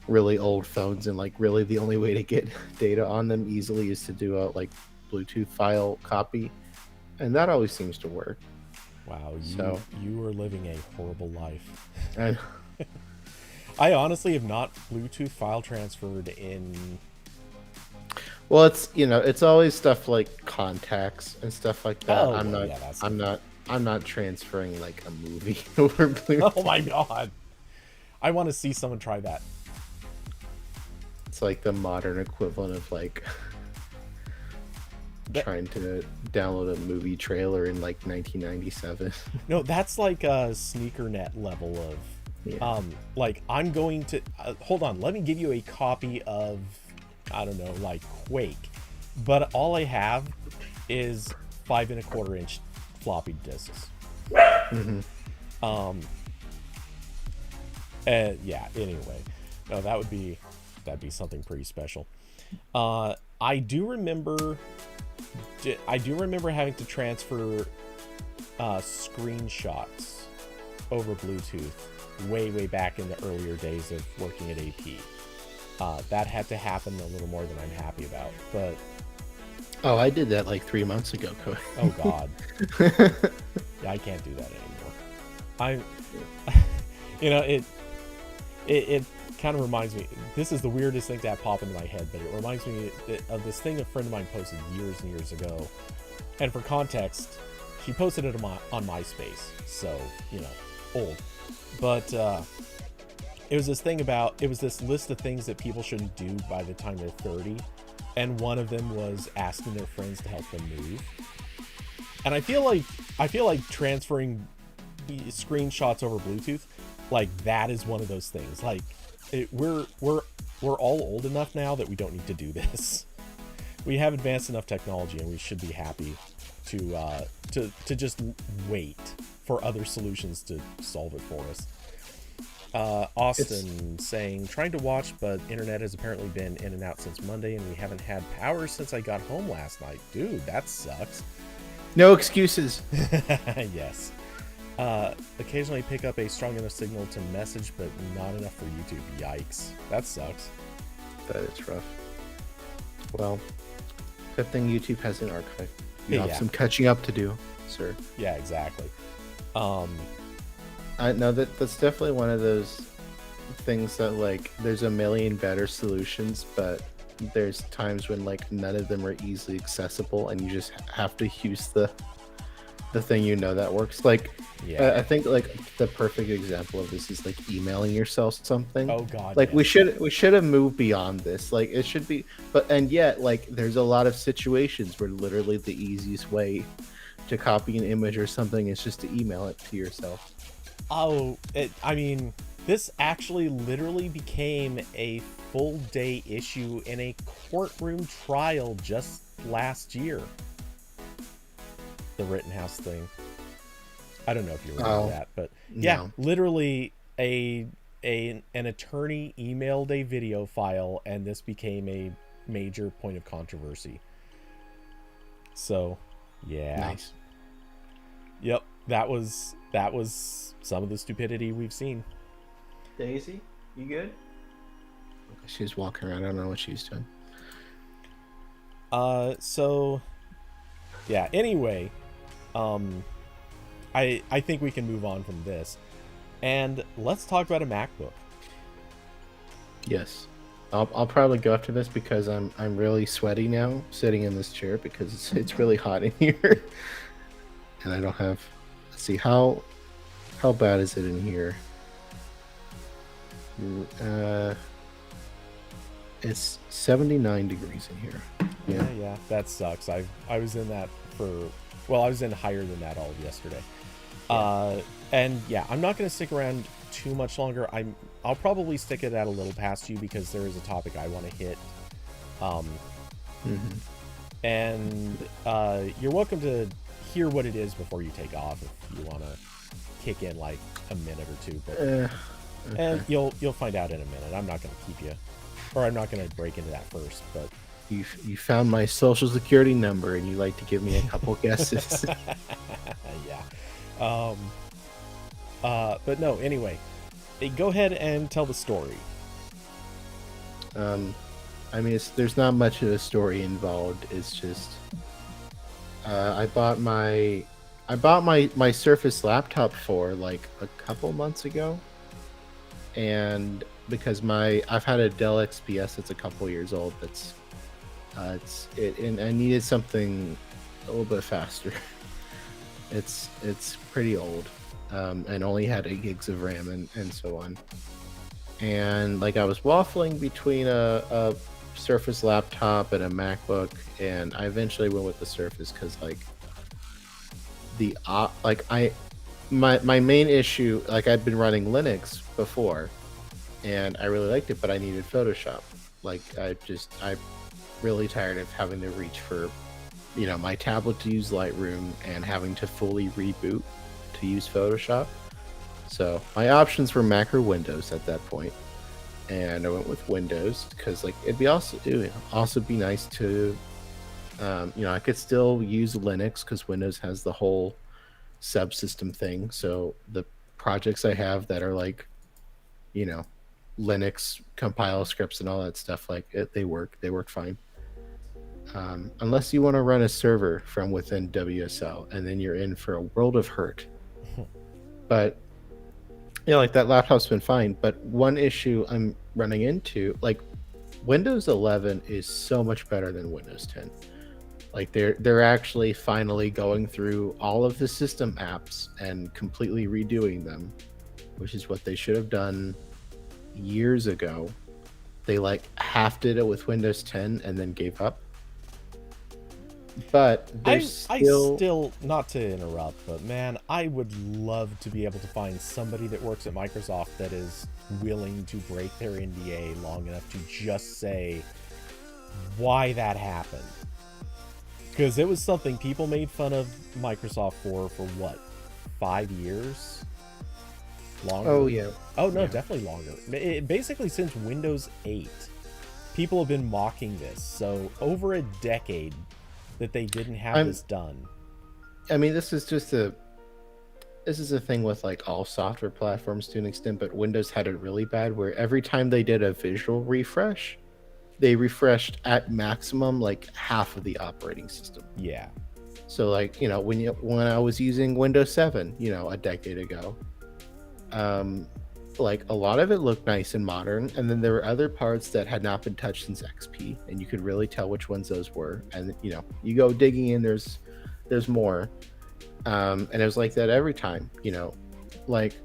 really old phones, and like really the only way to get data on them easily is to do a like Bluetooth file copy, and that always seems to work. Wow, So you are living a horrible life. I, I honestly have not Bluetooth file transferred in. well, it's it's always stuff like contacts and stuff like that. Oh, well, yeah, that's. I'm not transferring like a movie over Oh Bluetooth. my god, I want to see someone try that. It's like the modern equivalent of like That trying to download a movie trailer in like 1997. no, that's like a sneaker net level of. Yeah. Like I'm going to hold on. Let me give you a copy of, I don't know, like Quake, but all I have is 5 1/4 inch floppy disks. Hmm. Yeah. Anyway, no, that'd be something pretty special. I do remember. I do remember having to transfer screenshots over Bluetooth way back in the earlier days of working at AP. That had to happen a little more than I'm happy about, but Oh, I did that like 3 months ago, Cody. oh god, yeah, I can't do that anymore. I, it kind of reminds me. This is the weirdest thing to have pop into my head, but it reminds me of this thing a friend of mine posted years and years ago. And for context, she posted it on MySpace, so old. But it was this list of things that people shouldn't do by the time they're 30, and one of them was asking their friends to help them move. And I feel like transferring screenshots over Bluetooth, like that is one of those things. Like we're all old enough now that we don't need to do this. We have advanced enough technology, and we should be happy to just wait for other solutions to solve it for us. Austin saying, trying to watch, but internet has apparently been in and out since Monday, and we haven't had power since I got home last night. Dude, that sucks. No excuses. Yes. Occasionally pick up a strong enough signal to message, but not enough for YouTube. Yikes. That sucks. That is rough. Well, good thing YouTube has an archive. You have some catching up to do, sir. Yeah, exactly. I know that's definitely one of those things that like there's a million better solutions, but there's times when like none of them are easily accessible, and you just have to use the thing that works. Like I think like the perfect example of this is like emailing yourself something. Oh god. Like we should have moved beyond this. Like it should be, and yet like there's a lot of situations where literally the easiest way to copy an image or something is just to email it to yourself. Oh, I mean, this actually literally became a full day issue in a courtroom trial just last year. The Rittenhouse thing. I don't know if you remember that, but yeah, No. literally an attorney emailed a video file, and this became a major point of controversy. So, yeah. Nice. Yep, that was some of the stupidity we've seen. Daisy, you good? She's walking around. I don't know what she's doing. So yeah, anyway, I think we can move on from this, and let's talk about a MacBook. Yes. I'll probably go after this because I'm really sweaty now sitting in this chair because it's really hot in here. And I don't have, let's see, how bad is it in here? It's 79 degrees in here. Yeah, that sucks. I was in that I was in higher than that all of yesterday. Yeah. And yeah, I'm not going to stick around too much longer. I'll probably stick it at a little past you because there is a topic I want to hit. And you're welcome to hear what it is before you take off if you want to kick in like a minute or two. But Okay. and you'll find out in a minute. I'm not going to keep you Or I'm not going to break into that first, but You found my social security number and you like to give me a couple guesses. yeah. Um, but no, anyway, go ahead and tell the story. I mean, there's not much of a story involved. It's just I bought my Surface laptop for like a couple months ago, and because I've had a Dell XPS that's a couple years old. And I needed something a little bit faster. It's pretty old, and only had 8 gigs of RAM and so on. And like I was waffling between a Surface laptop and a MacBook, and I eventually went with the Surface because like my main issue, like I'd been running Linux before, and I really liked it, but I needed Photoshop. Like I'm really tired of having to reach for, my tablet to use Lightroom and having to fully reboot to use Photoshop. So my options were Mac or Windows at that point, and I went with Windows because like it would also be nice to, I could still use Linux because Windows has the whole subsystem thing. So the projects I have that are like, Linux compile scripts and all that stuff, like they work fine. Unless you want to run a server from within WSL, and then you're in for a world of hurt. But like that laptop's been fine. But one issue I'm running into, like Windows 11 is so much better than Windows 10. Like they're actually finally going through all of the system apps and completely redoing them, which is what they should have done years ago. They like half did it with Windows 10 and then gave up. But I still, not to interrupt, but man, I would love to be able to find somebody that works at Microsoft that is willing to break their NDA long enough to just say why that happened. Because it was something people made fun of Microsoft for what, 5 years? Longer? Oh, yeah. Oh, no, yeah. Definitely longer. Basically, since Windows 8, people have been mocking this. So, over a decade that they didn't have this done. I mean, this is a thing with like all software platforms to an extent, but Windows had it really bad where every time they did a visual refresh, they refreshed at maximum like half of the operating system. Yeah. So like, when I was using Windows 7, a decade ago, like a lot of it looked nice and modern, and then there were other parts that had not been touched since XP, and you could really tell which ones those were. And you go digging in, there's more, and it was like that every time. Like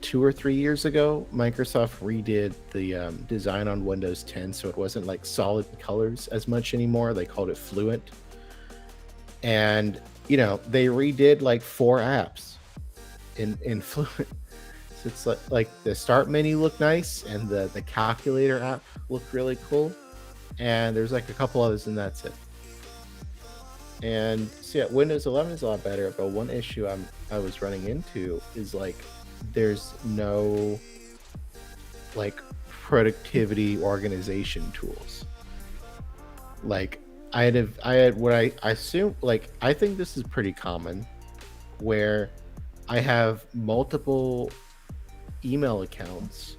2 or 3 years ago, Microsoft redid the design on Windows 10, so it wasn't like solid colors as much anymore. They called it Fluent, and they redid like 4 apps in Fluent. So it's like the start menu looked nice, and the calculator app looked really cool, and there's like a couple others, and that's it. And so yeah, Windows 11 is a lot better, but one issue I was running into is like there's no like productivity organization tools. Like I had what I assume, like I think this is pretty common, where I have multiple email accounts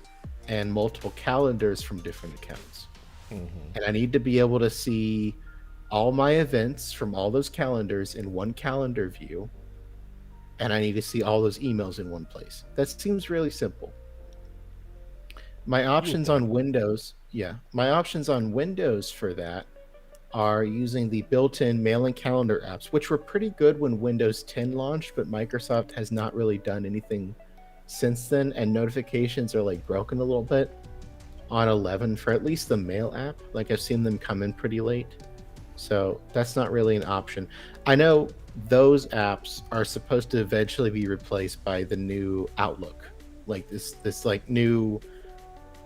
and multiple calendars from different accounts. And I need to be able to see all my events from all those calendars in one calendar view, and I need to see all those emails in one place. That seems really simple. My options on Windows for that are using the built-in mail and calendar apps, which were pretty good when Windows 10 launched, but Microsoft has not really done anything since then, and notifications are like broken a little bit on 11 for at least the mail app. Like I've seen them come in pretty late, so that's not really an option. I know those apps are supposed to eventually be replaced by the new Outlook, like this like new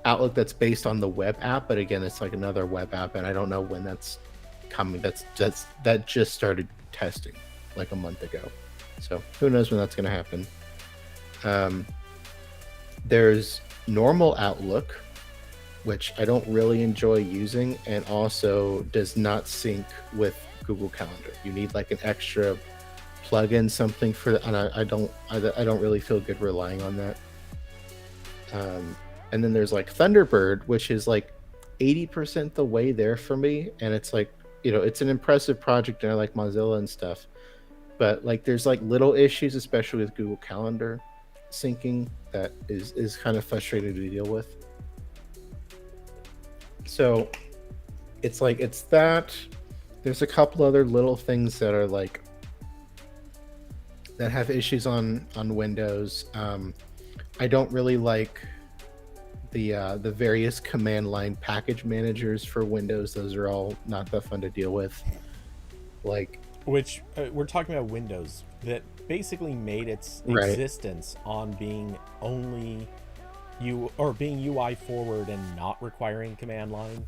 Outlook that's based on the web app, but again, it's like another web app, and I don't know when that's coming. That just started testing like a month ago, so who knows when that's going to happen. There's normal Outlook, which I don't really enjoy using, and also does not sync with Google Calendar. You need like an extra plug-in something for that, and I don't really feel good relying on that. And then there's like Thunderbird, which is like 80% the way there for me, and it's like, it's an impressive project, and I like Mozilla and stuff, but like there's like little issues, especially with Google Calendar syncing, that is kind of frustrating to deal with. So it's like, it's that. There's a couple other little things that are like, that have issues on Windows. I don't really like the various command line package managers for Windows. Those are all not that fun to deal with. Like, which we're talking about Windows that basically made its existence on being only being UI forward and not requiring command line,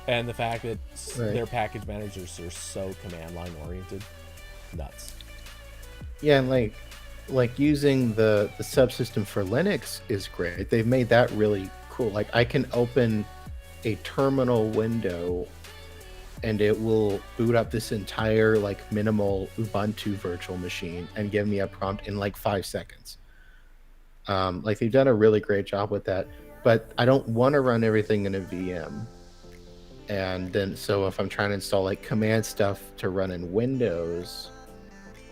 and the fact that their package managers are so command line oriented, nuts. Yeah, and like using the subsystem for Linux is great. They've made that really cool. Like, I can open a terminal window and it will boot up this entire like minimal Ubuntu virtual machine and give me a prompt in like 5 seconds. Like, they've done a really great job with that, but I don't want to run everything in a VM. And then, so if I'm trying to install like command stuff to run in Windows,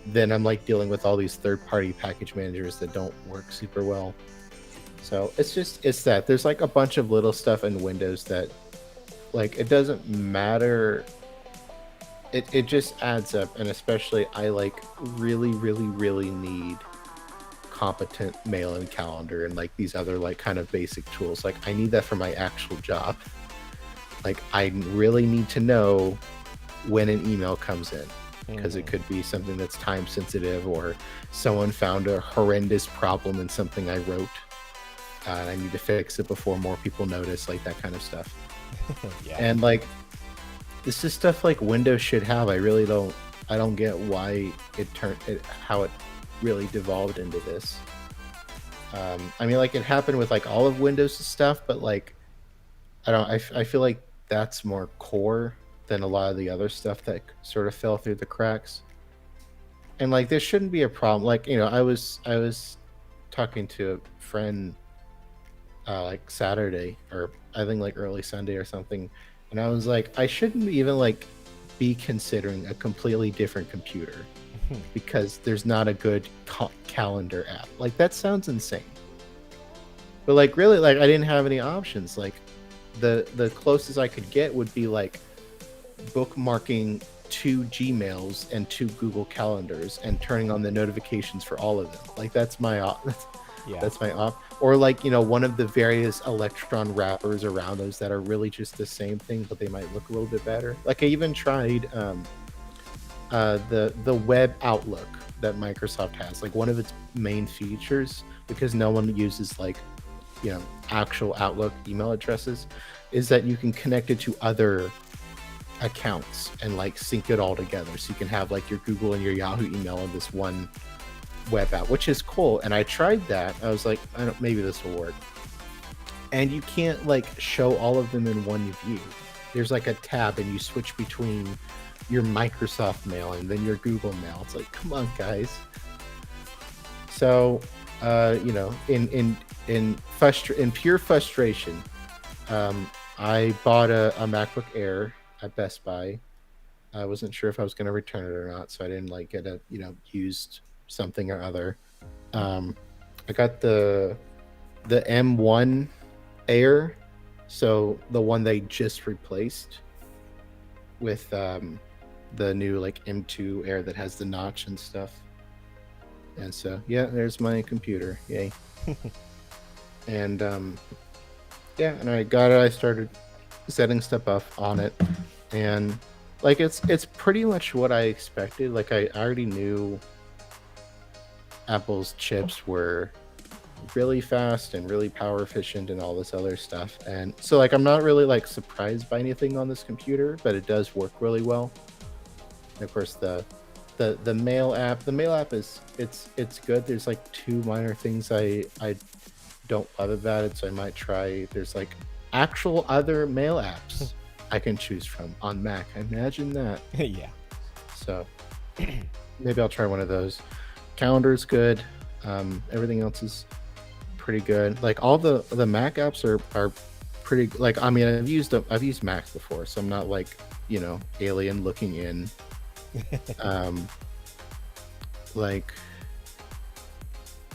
then I'm like dealing with all these third-party package managers that don't work super well. So it's that there's like a bunch of little stuff in Windows that, like, it doesn't matter. It just adds up, and especially I like really need competent mail and calendar and like these other like kind of basic tools. Like, I need that for my actual job. Like, I really need to know when an email comes in, because it could be something that's time sensitive, or someone found a horrendous problem in something I wrote, and I need to fix it before more people notice, like that kind of stuff. Yeah. And like, this is stuff like Windows should have. I don't get why how it really devolved into this. I mean, like, it happened with like all of Windows stuff, but like, I feel like that's more core than a lot of the other stuff that sort of fell through the cracks. And like, there shouldn't be a problem. Like, I was talking to a friend like Saturday, or I think like early Sunday or something, and I was like, I shouldn't even like be considering a completely different computer because there's not a good calendar app. Like, that sounds insane. But like, really, like, I didn't have any options. Like, the closest I could get would be like bookmarking 2 Gmails and 2 Google Calendars and turning on the notifications for all of them. Like, that's my that's my op. Or like, one of the various Electron wrappers around those that are really just the same thing, but they might look a little bit better. Like, I even tried the web Outlook that Microsoft has. Like, one of its main features, because no one uses like actual Outlook email addresses, is that you can connect it to other accounts and like sync it all together, so you can have like your Google and your Yahoo email in this one web app, which is cool. And I tried that. I was like, maybe this will work. And you can't like show all of them in one view. There's like a tab, and you switch between your Microsoft mail and then your Google mail. It's like, come on, guys. So in pure frustration, I bought a MacBook Air at Best Buy. I wasn't sure if I was going to return it or not, so I didn't like get a used something or other. I got the M1 Air, so the one they just replaced with the new like M2 Air that has the notch and stuff. And so yeah, there's my computer. Yay. And and I got it. I started setting stuff up on it, and like, it's pretty much what I expected. Like, I already knew Apple's chips were really fast and really power efficient and all this other stuff, and so like, I'm not really like surprised by anything on this computer, but it does work really well. And of course, the mail app is it's good. There's like 2 minor things I don't love about it, so I might try. There's like actual other mail apps I can choose from on Mac. Imagine that. Yeah. So maybe I'll try one of those. Calendar's good. Everything else is pretty good. Like all the Mac apps are pretty. Like I mean, I've used Mac before, so I'm not like alien looking in. Like,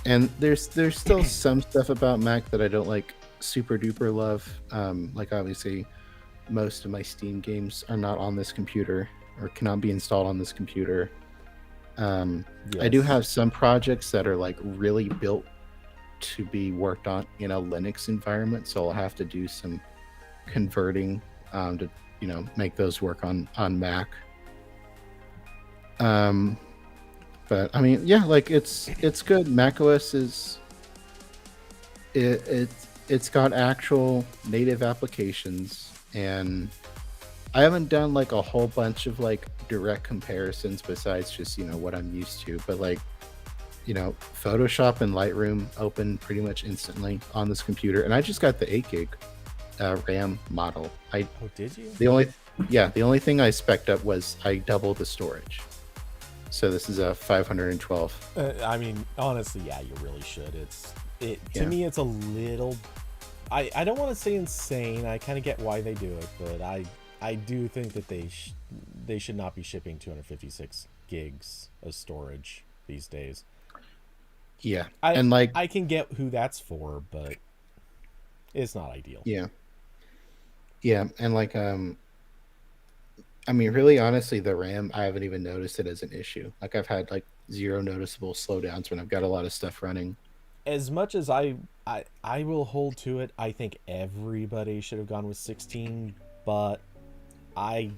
and there's still some stuff about Mac that I don't like super duper love. Like obviously, most of my Steam games are not on this computer or cannot be installed on this computer. I do have some projects that are like really built to be worked on in a Linux environment, so I'll have to do some converting to make those work on Mac. But I mean, yeah, like it's good. macOS is it's got actual native applications, and I haven't done like a whole bunch of like direct comparisons besides just what I'm used to, but like Photoshop and Lightroom open pretty much instantly on this computer, and I just got the 8 gig RAM model. Oh, did you? The only thing I spec'd up was I doubled the storage. So this is a 512. I mean, honestly, yeah, you really should. To me, it's a little. I don't want to say insane. I kind of get why they do it, but I do think that they should not be shipping 256 gigs of storage these days. Yeah, and like I can get who that's for, but it's not ideal. Yeah, and like I mean, really, honestly, the RAM, I haven't even noticed it as an issue. Like, I've had like zero noticeable slowdowns when I've got a lot of stuff running. As much as I will hold to it, I think everybody should have gone with 16, but I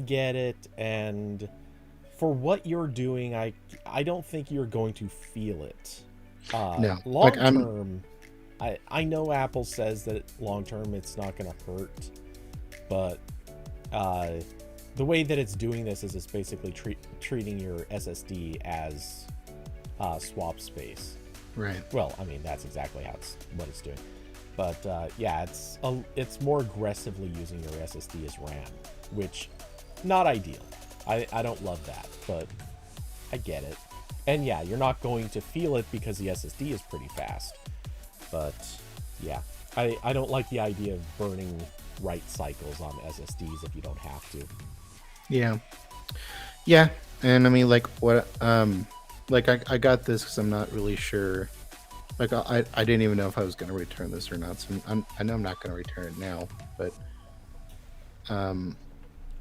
get it, and for what you're doing, I don't think you're going to feel it. No, long term, I know Apple says that long term it's not going to hurt, but the way that it's doing this is it's basically treating your SSD as swap space. Right. Well, I mean, that's exactly what it's doing. But yeah, it's more aggressively using your SSD as RAM, which not ideal. I don't love that, but I get it. And yeah, you're not going to feel it because the SSD is pretty fast. But yeah, I don't like the idea of burning write cycles on SSDs if you don't have to. Yeah, and I mean, like what like I got this because I'm not really sure. Like I didn't even know if I was going to return this or not. So I know I'm not going to return it now. But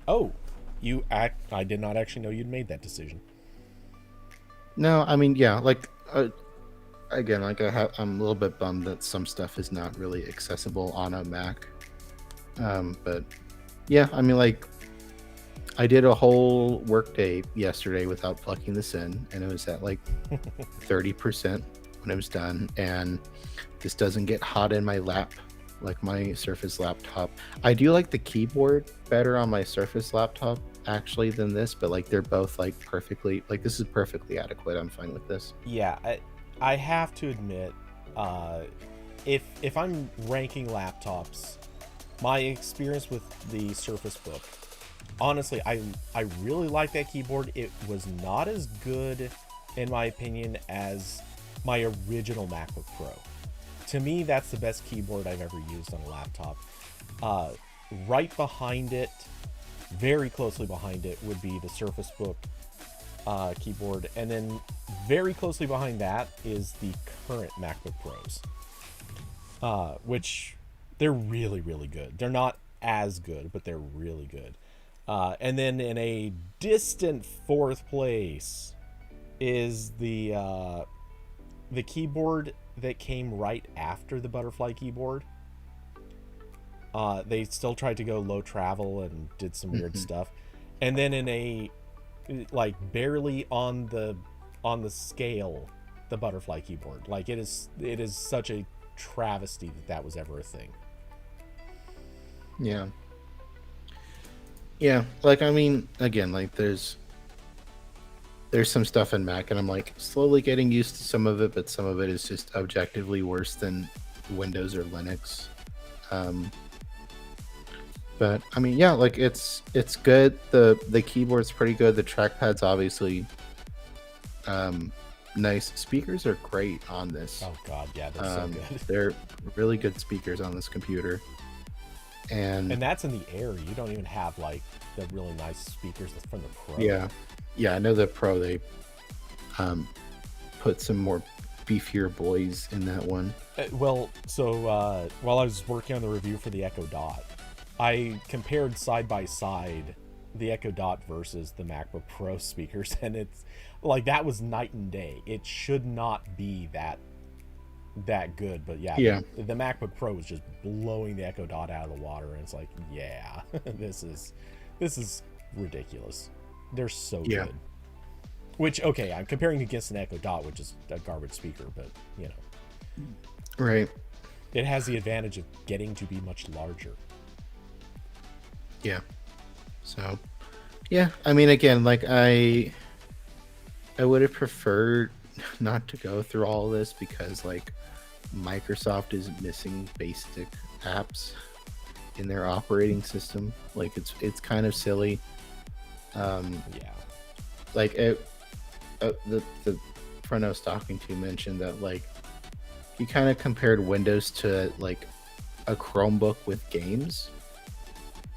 oh, I did not actually know you'd made that decision. No, I mean, yeah, like again, like I'm a little bit bummed that some stuff is not really accessible on a Mac. But yeah, I mean, like I did a whole workday yesterday without plugging this in, and it was at like 30% when it was done. And this doesn't get hot in my lap like my Surface laptop. I do like the keyboard better on my Surface laptop actually than this, but like they're both like perfectly, like this is perfectly adequate. I'm fine with this. Yeah, I have to admit, if I'm ranking laptops, my experience with the Surface Book, honestly, I really like that keyboard. It was not as good, in my opinion, as my original MacBook Pro. To me, that's the best keyboard I've ever used on a laptop. Right behind it, very closely behind it, would be the Surface Book keyboard, and then very closely behind that is the current MacBook Pros, which they're really, really good. They're not as good, but they're really good. And then in a distant fourth place is the keyboard that came right after the butterfly keyboard. They still tried to go low travel and did some weird stuff. And then in a like barely on the scale, the butterfly keyboard. Like it is such a travesty that was ever a thing. Yeah, like I mean, again, like there's some stuff in Mac, and I'm like slowly getting used to some of it, but some of it is just objectively worse than Windows or Linux. But I mean, yeah, like it's good. The keyboard's pretty good. The trackpad's obviously nice. Speakers are great on this. Oh god, yeah, they're so good. They're really good speakers on this computer. And that's in the Air. You don't even have like the really nice speakers from the Pro. Yeah, I know the Pro, they put some more beefier boys in that one. Well, so while I was working on the review for the Echo Dot, I compared side by side the Echo Dot versus the MacBook Pro speakers, and it's like that was night and day. It should not be that good, but yeah. The MacBook Pro was just blowing the Echo Dot out of the water, and it's like, yeah, this is ridiculous. They're so good. Which, okay, I'm comparing against an Echo Dot, which is a garbage speaker, but you know, right? It has the advantage of getting to be much larger. Yeah. So, yeah, I mean, again, like I would have preferred not to go through all this because like Microsoft is missing basic apps in their operating system. Like it's kind of silly. Like the friend I was talking to mentioned that like he kind of compared Windows to like a Chromebook with games,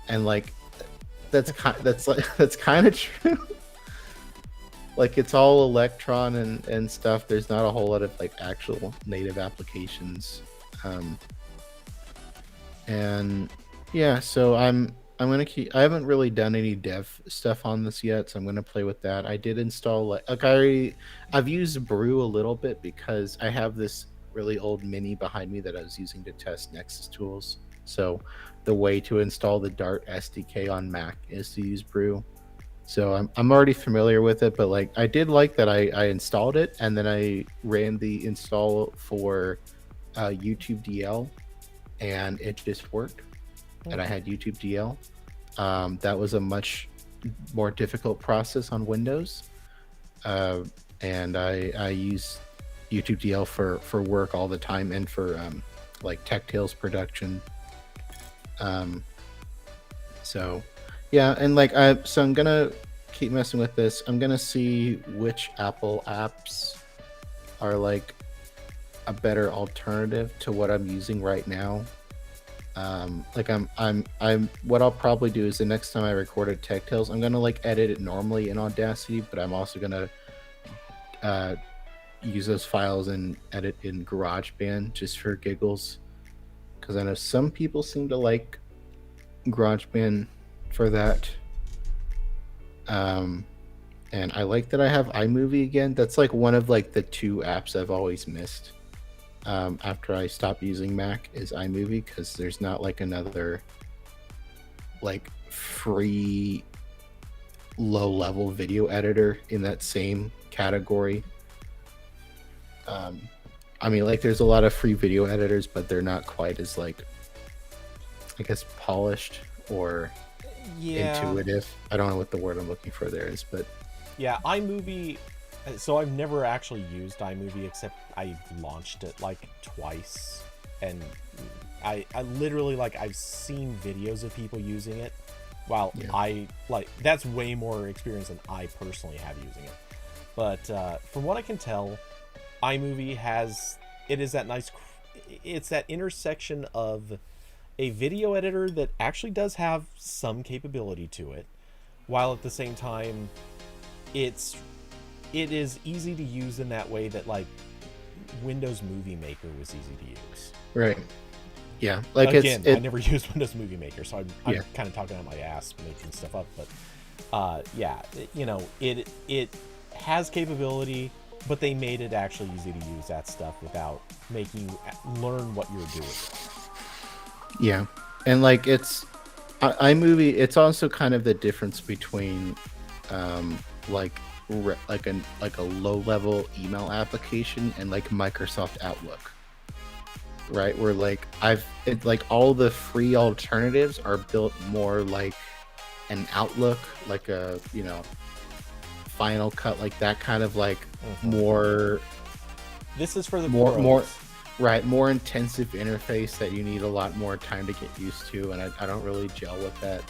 and like that's kind of true. Like it's all Electron and stuff. There's not a whole lot of like actual native applications. And yeah, so I'm gonna keep. I haven't really done any dev stuff on this yet, so I'm gonna play with that. I did install I've used Brew a little bit because I have this really old Mini behind me that I was using to test Nexus tools. So the way to install the Dart SDK on Mac is to use Brew. So I'm already familiar with it, but like I did like that I installed it and then I ran the install for YouTube DL and it just worked. And I had YouTube DL. That was a much more difficult process on Windows. And I use YouTube DL for work all the time and for like Tech Tales production. So yeah, and like so I'm gonna keep messing with this. I'm gonna see which Apple apps are like a better alternative to what I'm using right now. Like I'm what I'll probably do is the next time I record a Tech Tales, I'm gonna like edit it normally in Audacity, but I'm also gonna use those files and edit in GarageBand just for giggles, because I know some people seem to like GarageBand for that. And I like that I have iMovie again. That's like one of like the two apps I've always missed after I stopped using Mac is iMovie, because there's not like another like free low level video editor in that same category. I mean, like there's a lot of free video editors, but they're not quite as like, I guess, polished or intuitive. I don't know what the word I'm looking for there is, but yeah, iMovie. So I've never actually used iMovie except I launched it like twice, and I literally like I've seen videos of people using it. While I like that's way more experience than I personally have using it. But from what I can tell, iMovie is that nice. It's that intersection of a video editor that actually does have some capability to it, while at the same time it is easy to use in that way that like Windows Movie Maker was easy to use. Right. Yeah. Like again, I never used Windows Movie Maker, so I'm kind of talking out my ass making stuff up. But it has capability, but they made it actually easy to use that stuff without making you learn what you're doing. Yeah, and like iMovie. It's also kind of the difference between like a low level email application and like Microsoft Outlook, right? Where like all the free alternatives are built more like an Outlook, like a Final Cut, like that kind of like more. This is for the more. Right, more intensive interface that you need a lot more time to get used to, and I don't really gel with that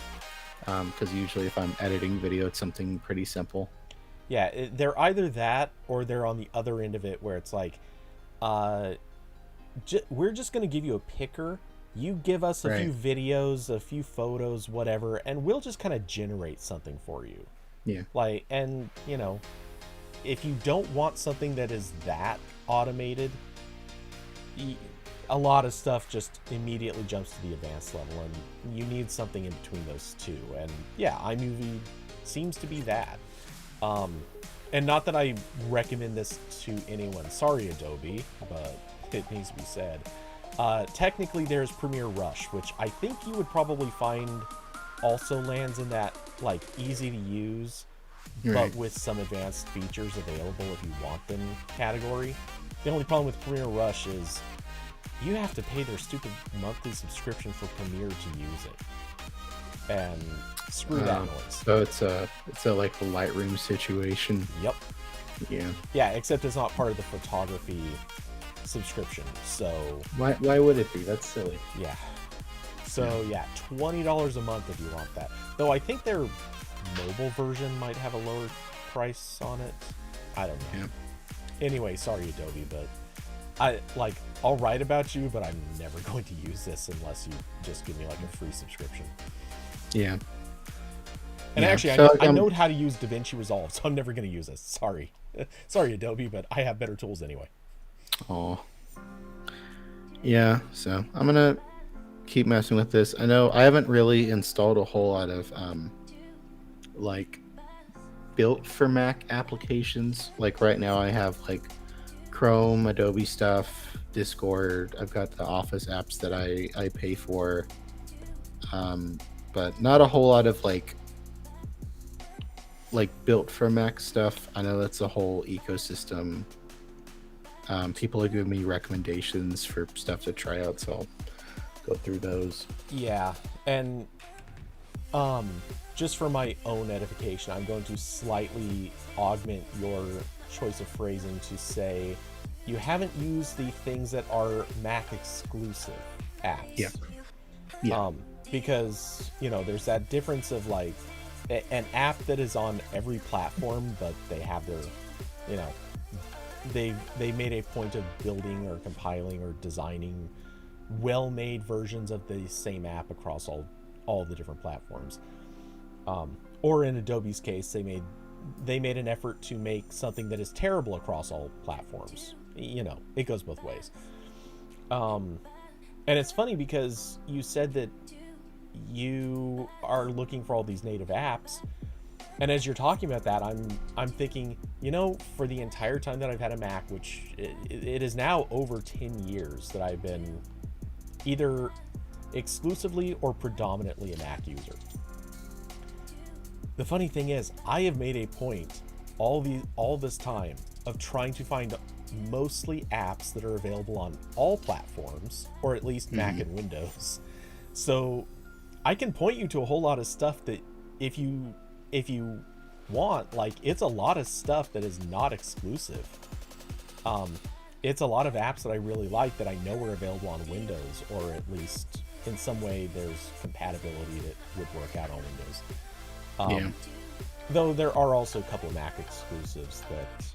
because usually if I'm editing video, it's something pretty simple. Yeah, they're either that or they're on the other end of it where it's like, uh, we're just going to give you a picker. You give us a Right. few videos, a few photos, whatever, and we'll just kind of generate something for you. Yeah. Like, and, you know, if you don't want something that is that automated, a lot of stuff just immediately jumps to the advanced level, and you need something in between those two. And yeah, iMovie seems to be that. And not that I recommend this to anyone. Sorry, Adobe, but it needs to be said. Technically, there's Premiere Rush, which I think you would probably find also lands in that like easy to use, Right. but with some advanced features available if you want them category. The only problem with Premiere Rush is you have to pay their stupid monthly subscription for Premiere to use it. And screw that noise. So it's a like the Lightroom situation. Yep. Yeah. Yeah, except it's not part of the photography subscription. So Why would it be? That's silly. yeah. So yeah, $20 a month if you want that. Though I think their mobile version might have a lower price on it. I don't know. Yeah. Anyway, sorry Adobe, but I'll write about you, but I'm never going to use this unless you just give me like a free subscription. Yeah. And yeah. actually, So, I know how to use DaVinci Resolve, so I'm never going to use this. Sorry. Sorry, Adobe, but I have better tools anyway. Oh. Yeah, so I'm going to keep messing with this. I know I haven't really installed a whole lot of like built for Mac applications. Like right now I have like Chrome, Adobe stuff, Discord. I've got the Office apps that I pay for. But not a whole lot of like built for Mac stuff. I know that's a whole ecosystem. People are giving me recommendations for stuff to try out, so I'll go through those. Yeah, and just for my own edification, I'm going to slightly augment your choice of phrasing to say you haven't used the things that are Mac exclusive apps. Yeah. Yeah. Because, you know, there's that difference of like an app that is on every platform, but they have their, you know, they made a point of building or compiling or designing well-made versions of the same app across all the different platforms. Or in Adobe's case, they made an effort to make something that is terrible across all platforms. You know, it goes both ways. And it's funny because you said that you are looking for all these native apps, and as you're talking about that, I'm thinking, you know, for the entire time that I've had a Mac, which it is now over 10 years that I've been either exclusively or predominantly a Mac user. The funny thing is, I have made a point all this time of trying to find mostly apps that are available on all platforms, or at least Mac and Windows. So I can point you to a whole lot of stuff that if you want, like, it's a lot of stuff that is not exclusive. It's a lot of apps that I really like that I know are available on Windows, or at least in some way there's compatibility that would work out on Windows. Though there are also a couple of Mac exclusives that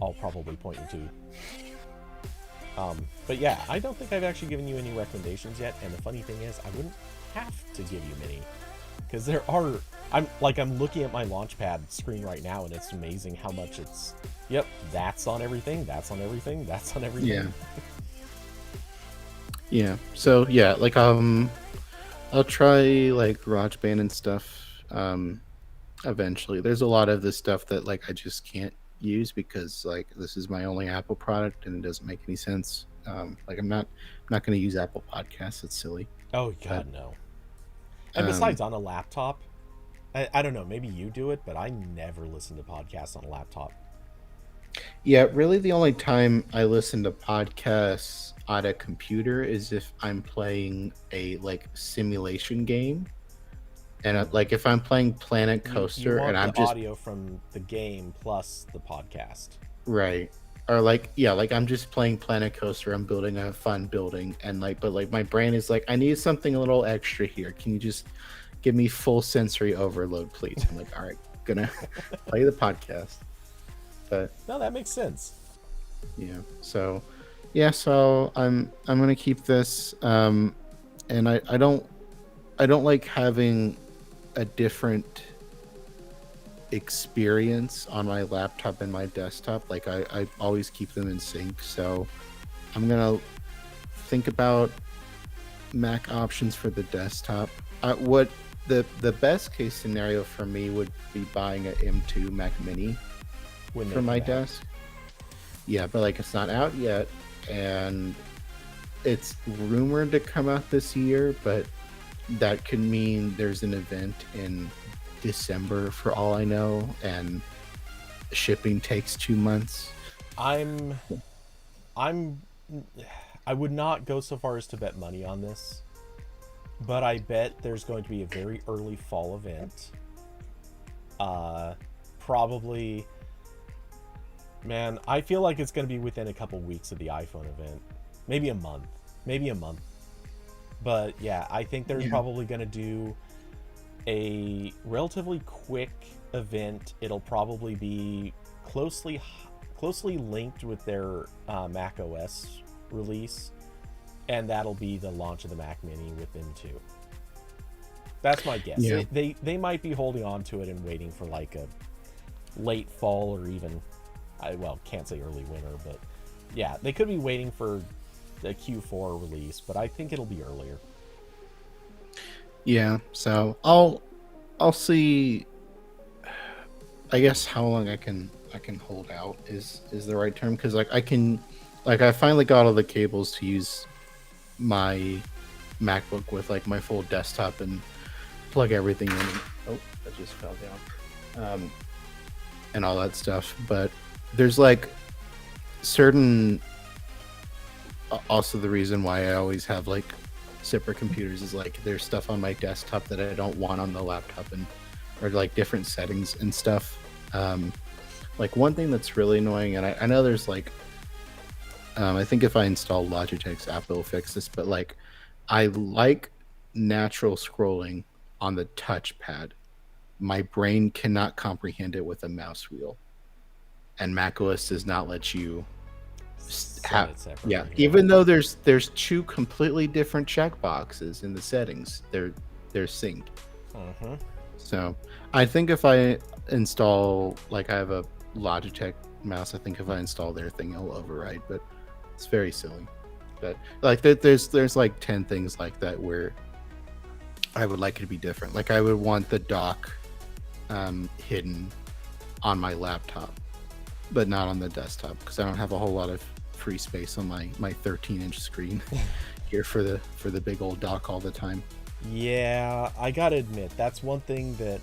I'll probably point you to. But yeah, I don't think I've actually given you any recommendations yet, and the funny thing is, I wouldn't have to give you many, because there are. I'm looking at my Launchpad screen right now, and it's amazing how much it's. Yep, that's on everything. That's on everything. That's on everything. Yeah. Yeah. So yeah, like I'll try like GarageBand and stuff. Eventually, there's a lot of this stuff that like I just can't use because like this is my only Apple product and it doesn't make any sense. Like I'm not going to use Apple Podcasts. It's silly. Oh God, no. And besides, on a laptop, I don't know. Maybe you do it, but I never listen to podcasts on a laptop. Yeah, really, the only time I listen to podcasts on a computer is if I'm playing a like simulation game, and like if I'm playing Planet Coaster, you want and I'm the just audio from the game plus the podcast. right. Or like, yeah, like I'm just playing Planet Coaster, I'm building a fun building, and like, but like my brain is like, I need something a little extra here. Can you just give me full sensory overload, please? I'm like, all right, gonna play the podcast. But No, that makes sense. yeah, so yeah, so I'm gonna keep this, and I don't like having a different experience on my laptop and my desktop. Like I always keep them in sync. So I'm gonna think about Mac options for the desktop. What the best case scenario for me would be buying an M2 Mac Mini When they for my come out. desk. Yeah, but like it's not out yet, and it's rumored to come out this year, but that could mean there's an event in December for all I know, and shipping takes 2 months. I'm I'm I would not go so far as to bet money on this, but I bet there's going to be a very early fall event. Probably, man, I feel like it's going to be within a couple weeks of the iPhone event. Maybe a month. Maybe a month. But yeah, I think they're Yeah. probably going to do a relatively quick event. It'll probably be closely linked with their Mac OS release, and that'll be the launch of the Mac Mini with them too. That's my guess. Yeah. They might be holding on to it and waiting for like a late fall or even, can't say early winter, but yeah, they could be waiting for the Q4 release, but I think it'll be earlier. Yeah, so I'll see. I guess how long I can hold out is the right term, because like I finally got all the cables to use my MacBook with like my full desktop and plug everything in. Oh, that just fell down. And all that stuff. But there's like certain. Also, the reason why I always have like separate computers is like there's stuff on my desktop that I don't want on the laptop, and or like different settings and stuff. Like one thing that's really annoying, and I know there's like, I think if I install Logitech's app, it'll fix this, but like I like natural scrolling on the touchpad. My brain cannot comprehend it with a mouse wheel, and macOS does not let you Set it separately. yeah, even though there's two completely different checkboxes in the settings, they're synced. Mm-hmm. So I think if I install, like I have a Logitech mouse, I think if I install their thing, it'll override. But it's very silly. But like there's like 10 things like that where I would like it to be different. Like I would want the dock hidden on my laptop, but not on the desktop, because I don't have a whole lot of free space on my 13-inch screen here for the big old dock all the time. Yeah, I gotta admit, that's one thing that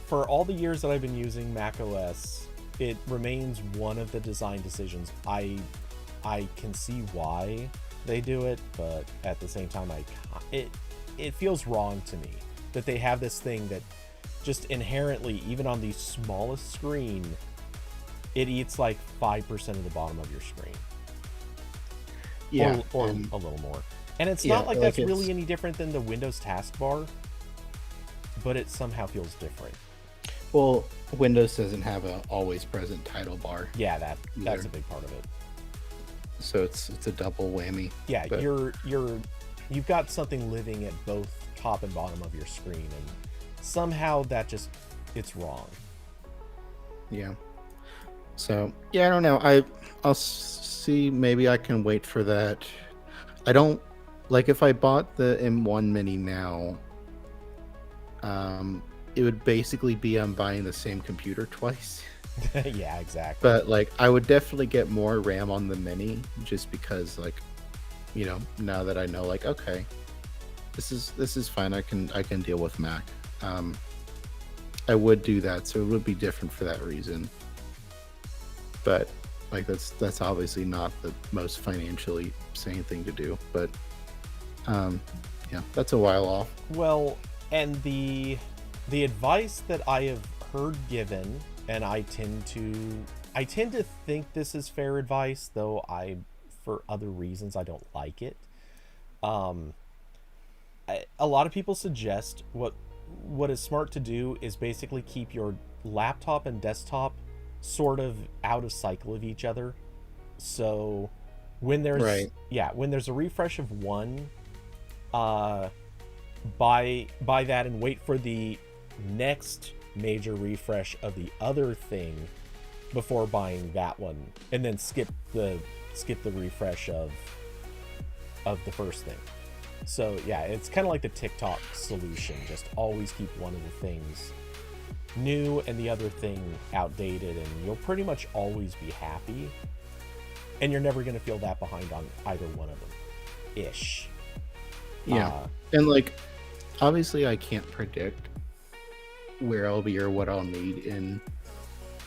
for all the years that I've been using Mac OS, it remains one of the design decisions. I can see why they do it, but at the same time, it feels wrong to me that they have this thing that just inherently, even on the smallest screen, it eats like 5% of the bottom of your screen. Yeah, or a little more. And it's yeah, not like like that's really any different than the Windows taskbar, but it somehow feels different. well, Windows doesn't have a always present title bar, Yeah, that's either. a big part of it. So it's a double whammy. Yeah, But you've got something living at both top and bottom of your screen, and somehow that just it's wrong. yeah. So yeah, I don't know. I'll see. Maybe I can wait for that. I don't like if I bought the M1 Mini now. It would basically be I'm buying the same computer twice. Yeah, exactly. But like I would definitely get more RAM on the Mini, just because like, now that I know, like, okay, this is fine. I can deal with Mac. I would do that, so it would be different for that reason. But like that's obviously not the most financially sane thing to do. But yeah, that's a while off. Well, and the advice that I have heard given, and I tend to I tend to think this is fair advice, though for other reasons, I don't like it. Um, a lot of people suggest what is smart to do is basically keep your laptop and desktop sort of out of cycle of each other. So when there's Right. when there's a refresh of one, uh, buy that and wait for the next major refresh of the other thing before buying that one, and then skip the refresh of the first thing. So yeah, it's kind of like the TikTok solution. Just always keep one of the things new and the other thing outdated, and you'll pretty much always be happy. And you're never going to feel that behind on either one of them. Ish. Yeah. And like, obviously, I can't predict where I'll be or what I'll need in,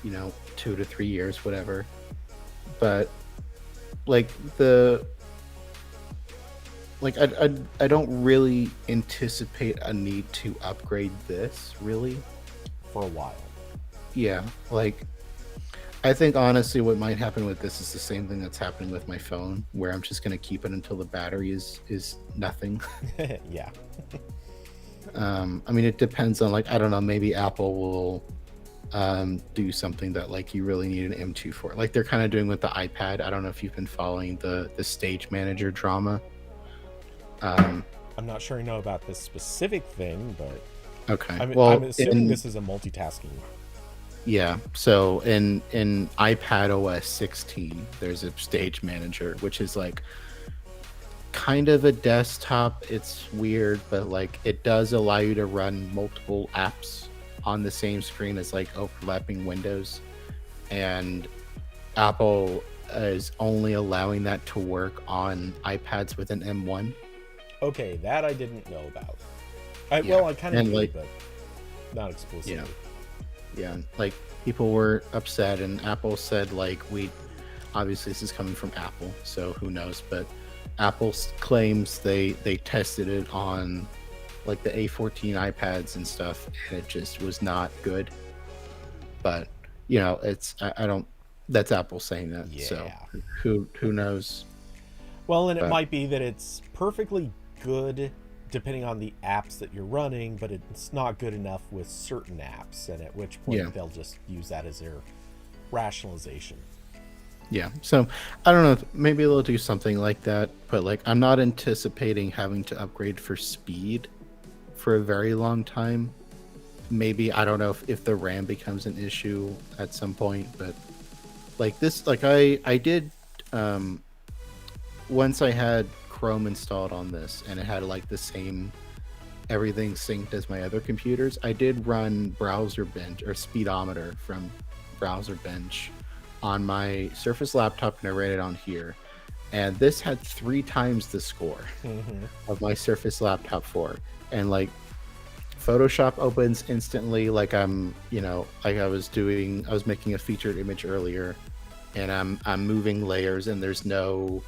2 to 3 years, whatever. But like I don't really anticipate a need to upgrade this really for a while. Yeah, like I think honestly what might happen with this is the same thing that's happening with my phone, where I'm just going to keep it until the battery is nothing. Yeah. I mean, it depends on, like, I don't know, maybe Apple will do something that like you really need an M2 for, like they're kind of doing with the iPad. I don't know if you've been following the stage manager drama. I'm not sure I know about this specific thing, but okay. I'm assuming this is a multitasking. Yeah. So in iPad OS 16, there's a stage manager, which is like kind of a desktop. It's weird, but like it does allow you to run multiple apps on the same screen as like overlapping windows. And Apple is only allowing that to work on iPads with an M1. Okay, that I didn't know about. Yeah. Well, I kind of knew, like, but not explicitly. Yeah, like people were upset, and Apple said, like, we obviously this is coming from Apple, so who knows, but Apple claims they tested it on like the A14 iPads and stuff, and it just was not good. But it's I don't that's Apple saying that. Yeah. So who knows? Well, and it might be that it's perfectly good depending on the apps that you're running, but it's not good enough with certain apps, and at which point they'll just use that as their rationalization. Yeah, so I don't know, maybe they'll do something like that, but like I'm not anticipating having to upgrade for speed for a very long time. Maybe, I don't know if the RAM becomes an issue at some point, but like this, like I did once I had Chrome installed on this and it had like the same everything synced as my other computers, I did run Browser Bench or Speedometer from Browser Bench on my Surface laptop, and I ran it on here, and this had 3 times the score of my Surface Laptop 4. And like Photoshop opens instantly, like I'm like I was making a featured image earlier, and I'm moving layers, and there's no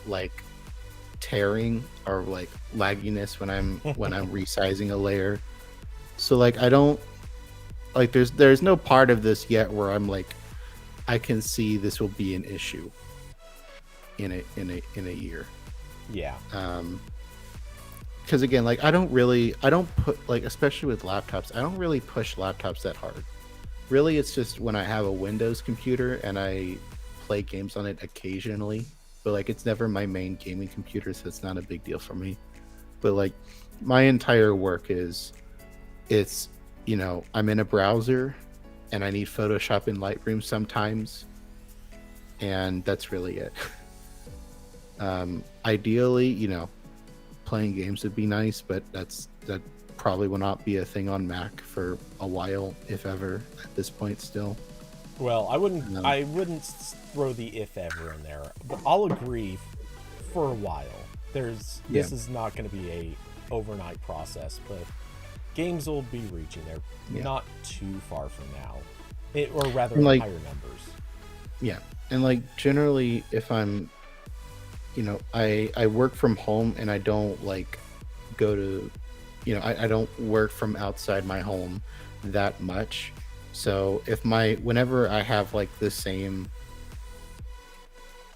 like tearing or like lagginess when I'm resizing a layer. So like I don't like there's no part of this yet where I'm like I can see this will be an issue in a year. Yeah. Because again, like I don't put, like, especially with laptops, I don't really push laptops that hard. Really, it's just when I have a Windows computer and I play games on it occasionally, but like it's never my main gaming computer, so it's not a big deal for me. But like my entire work it's I'm in a browser and I need Photoshop in Lightroom sometimes, and that's really it. Ideally, playing games would be nice, but that probably will not be a thing on Mac for a while, if ever, at this point still. Well, I wouldn't throw the if ever in there, but I'll agree for a while. This is not going to be a overnight process, but games will be reaching there not too far from now, or rather like, higher numbers. Yeah, and like generally, if I'm, I work from home and I don't like go to, I don't work from outside my home that much. So whenever I have like the same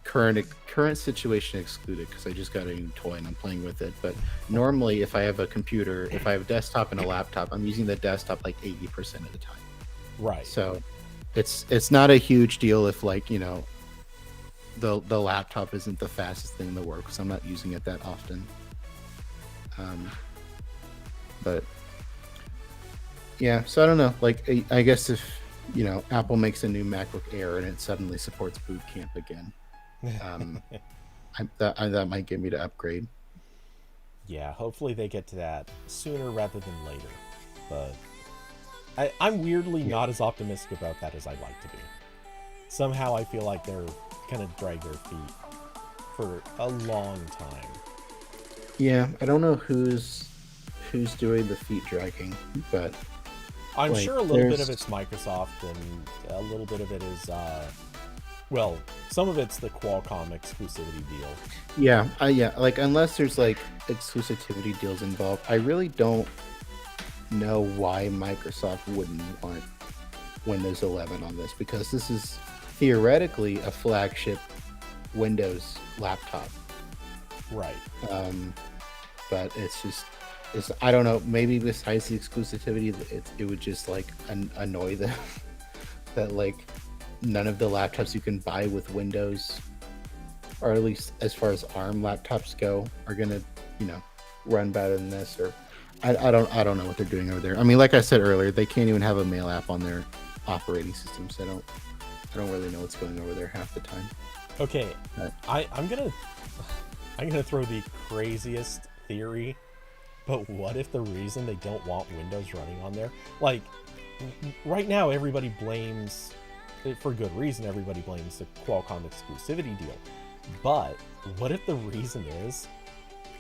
current situation excluded, because I just got a new toy and I'm playing with it, but normally if I have a computer, if I have a desktop and a laptop, I'm using the desktop like 80% of the time. Right. So it's not a huge deal if, like, the laptop isn't the fastest thing in the world, because I'm not using it that often. But yeah, so I don't know. Like, I guess if Apple makes a new MacBook Air and it suddenly supports Boot Camp again, that might get me to upgrade. Yeah, hopefully they get to that sooner rather than later. But I'm weirdly not as optimistic about that as I'd like to be. Somehow I feel like they're gonna drag their feet for a long time. Yeah, I don't know who's doing the feet dragging, but I'm sure a little bit of it's Microsoft, and a little bit of it is, well, some of it's the Qualcomm exclusivity deal. Yeah, like, unless there's like exclusivity deals involved, I really don't know why Microsoft wouldn't want Windows 11 on this, because this is theoretically a flagship Windows laptop. Right. But it's I don't know, maybe besides the exclusivity, it would just like annoy them that like none of the laptops you can buy with Windows, or at least as far as ARM laptops go, are gonna run better than this. Or I don't know what they're doing over there. I mean, like I said earlier, they can't even have a mail app on their operating system, so I don't really know what's going over there half the time. Okay, I'm gonna throw the craziest theory, but what if the reason they don't want Windows running on there, like right now everybody blames, for good reason, everybody blames the Qualcomm exclusivity deal, but what if the reason is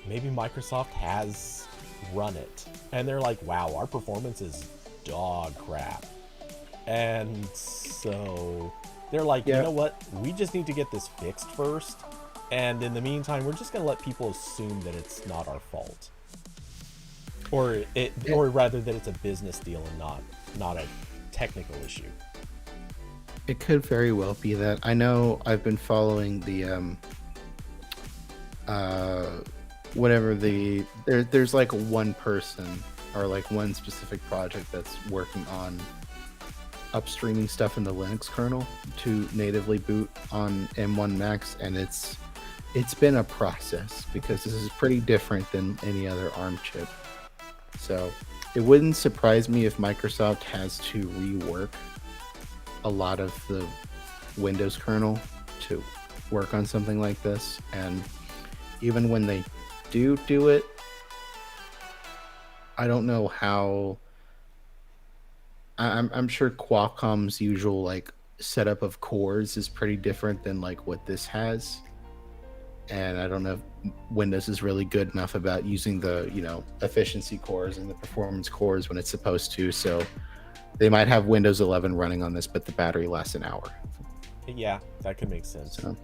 maybe Microsoft has run it and they're like, wow, our performance is dog crap, and so they're like, you know what, we just need to get this fixed first, and in the meantime we're just going to let people assume that it's not our fault, or rather that it's a business deal and not a technical issue. It could very well be that. I know I've been following the there's like one person or like one specific project that's working on upstreaming stuff in the Linux kernel to natively boot on M1 Macs, and it's been a process, because this is pretty different than any other ARM chip. So it wouldn't surprise me if Microsoft has to rework a lot of the Windows kernel to work on something like this. And even when they do it, I don't know how. I'm sure Qualcomm's usual like setup of cores is pretty different than like what this has, and I don't know if Windows is really good enough about using the efficiency cores and the performance cores when it's supposed to. So they might have Windows 11 running on this, but the battery lasts an hour. Yeah, that could make sense. So,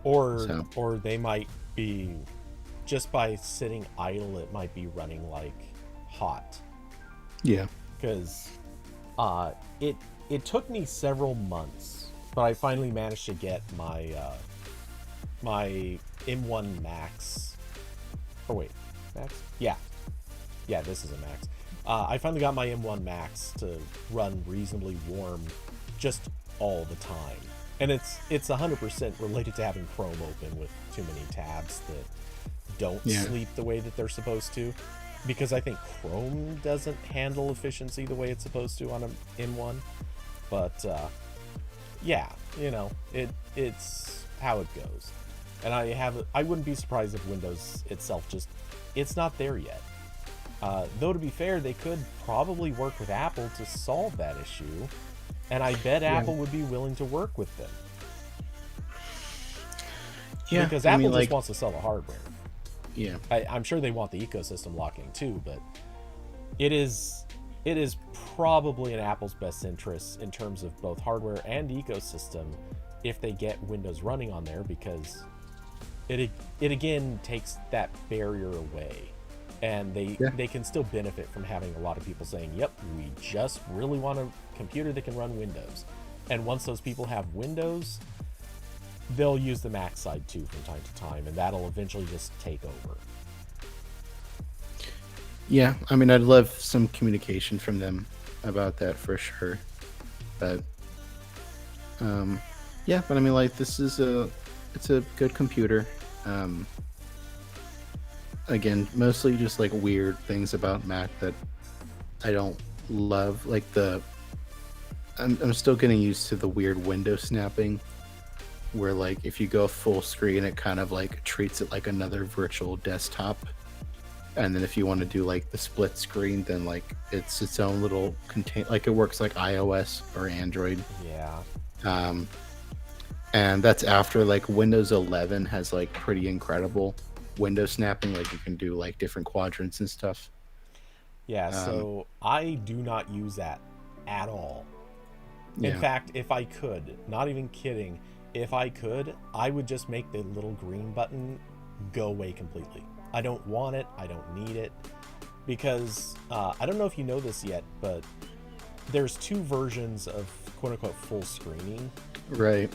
or they might be, just by sitting idle, it might be running like hot. Yeah. Because it took me several months, but I finally managed to get my my M1 Max. Oh wait, Max? Yeah, this is a Max. I finally got my M1 Max to run reasonably warm just all the time. And it's 100% related to having Chrome open with too many tabs that don't sleep the way that they're supposed to. Because I think Chrome doesn't handle efficiency the way it's supposed to on an M1. But it's how it goes. And I wouldn't be surprised if Windows itself it's not there yet. Though to be fair, they could probably work with Apple to solve that issue, and I bet Apple would be willing to work with them. Yeah, because Apple just wants to sell the hardware. Yeah, I'm sure they want the ecosystem locking too, but it is probably in Apple's best interest in terms of both hardware and ecosystem if they get Windows running on there, because it again takes that barrier away. and Yeah. they can still benefit from having a lot of people saying, yep, we just really want a computer that can run Windows. And once those people have Windows, they'll use the Mac side too from time to time, and that'll eventually just take over. Yeah, I mean, I'd love some communication from them about that for sure. But yeah, but I mean, like, it's a good computer. Um, Again, mostly just like weird things about Mac that I don't love. Like I'm still getting used to the weird window snapping, where like if you go full screen, it kind of like treats it like another virtual desktop. And then if you want to do like the split screen, then like it's its own little contain, like it works like iOS or Android. Yeah. Um, and that's after like Windows 11 has like pretty incredible window snapping. Like you can do like different quadrants and stuff. Yeah, Um, so I do not use that at all. In yeah, fact, if I could, not even kidding, if I could, I would just make the little green button go away completely. I don't want it. I don't need it. Because I don't know if you know this yet, but there's two versions of quote unquote full screening. right.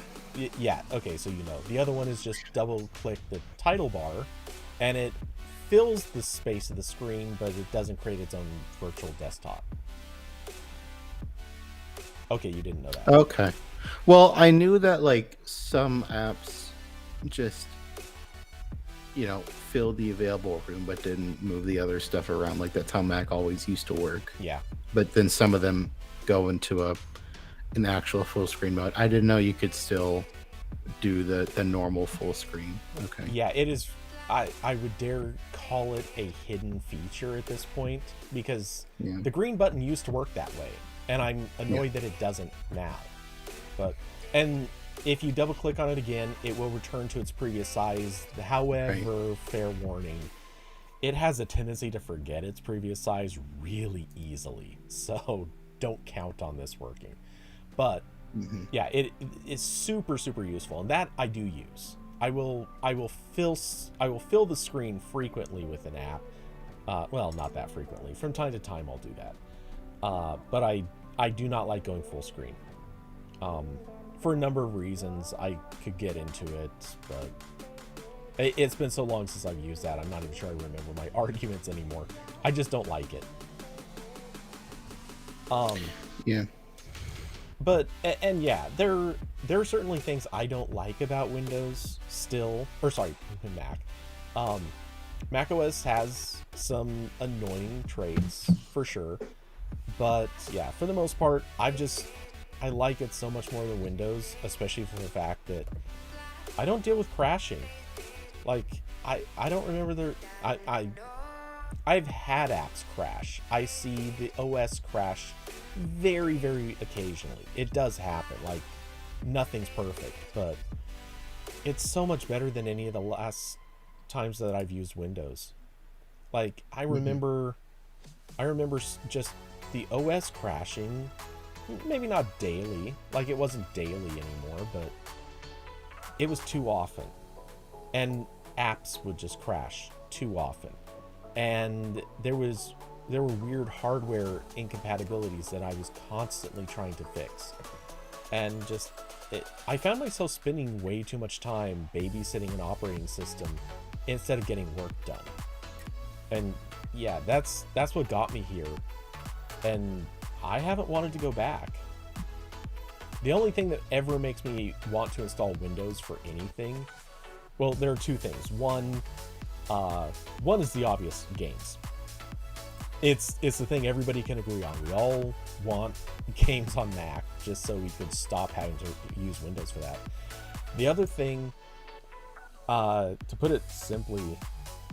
Yeah, okay, so you know. The other one is just double click the title bar and it fills the space of the screen, but it doesn't create its own virtual desktop. Okay, you didn't know that. Okay. Well, I knew that like some apps just, fill the available room but didn't move the other stuff around. Like that's how Mac always used to work. Yeah. But then some of them go into an actual full screen mode. I didn't know you could still do the normal full screen. Okay. Yeah, it is. I would dare call it a hidden feature at this point because Yeah. the green button used to work that way, and I'm annoyed that it doesn't now. And if you double click on it again, it will return to its previous size. However, fair warning, it has a tendency to forget its previous size really easily, so don't count on this working. But yeah, it is super useful, and that I do use. I will fill the screen frequently with an app. Well, not that frequently. From time to time, I'll do that. But I do not like going full screen. For a number of reasons, I could get into it, but it's been so long since I've used that. I'm not even sure I remember my arguments anymore. I just don't like it. Yeah. But and yeah, there are certainly things I don't like about Windows still, or sorry, Mac. Mac OS has some annoying traits for sure, but yeah, for the most part, I like it so much more than Windows, especially for the fact that I don't deal with crashing. Like I don't remember I've had apps crash. I see the OS crash very occasionally. It does happen. Like nothing's perfect, but it's so much better than any of the last times that I've used Windows. Like I remember just the OS crashing, maybe not daily. Like it wasn't daily anymore, but it was too often. And apps would just crash too often. And there were weird hardware incompatibilities that I was constantly trying to fix. And I found myself spending way too much time babysitting an operating system instead of getting work done. And yeah, that's what got me here. And I haven't wanted to go back. The only thing that ever makes me want to install Windows for anything, well, there are two things. One is the obvious: games. It's the thing everybody can agree on. We all want games on Mac just so we could stop having to use Windows for that. The other thing, to put it simply,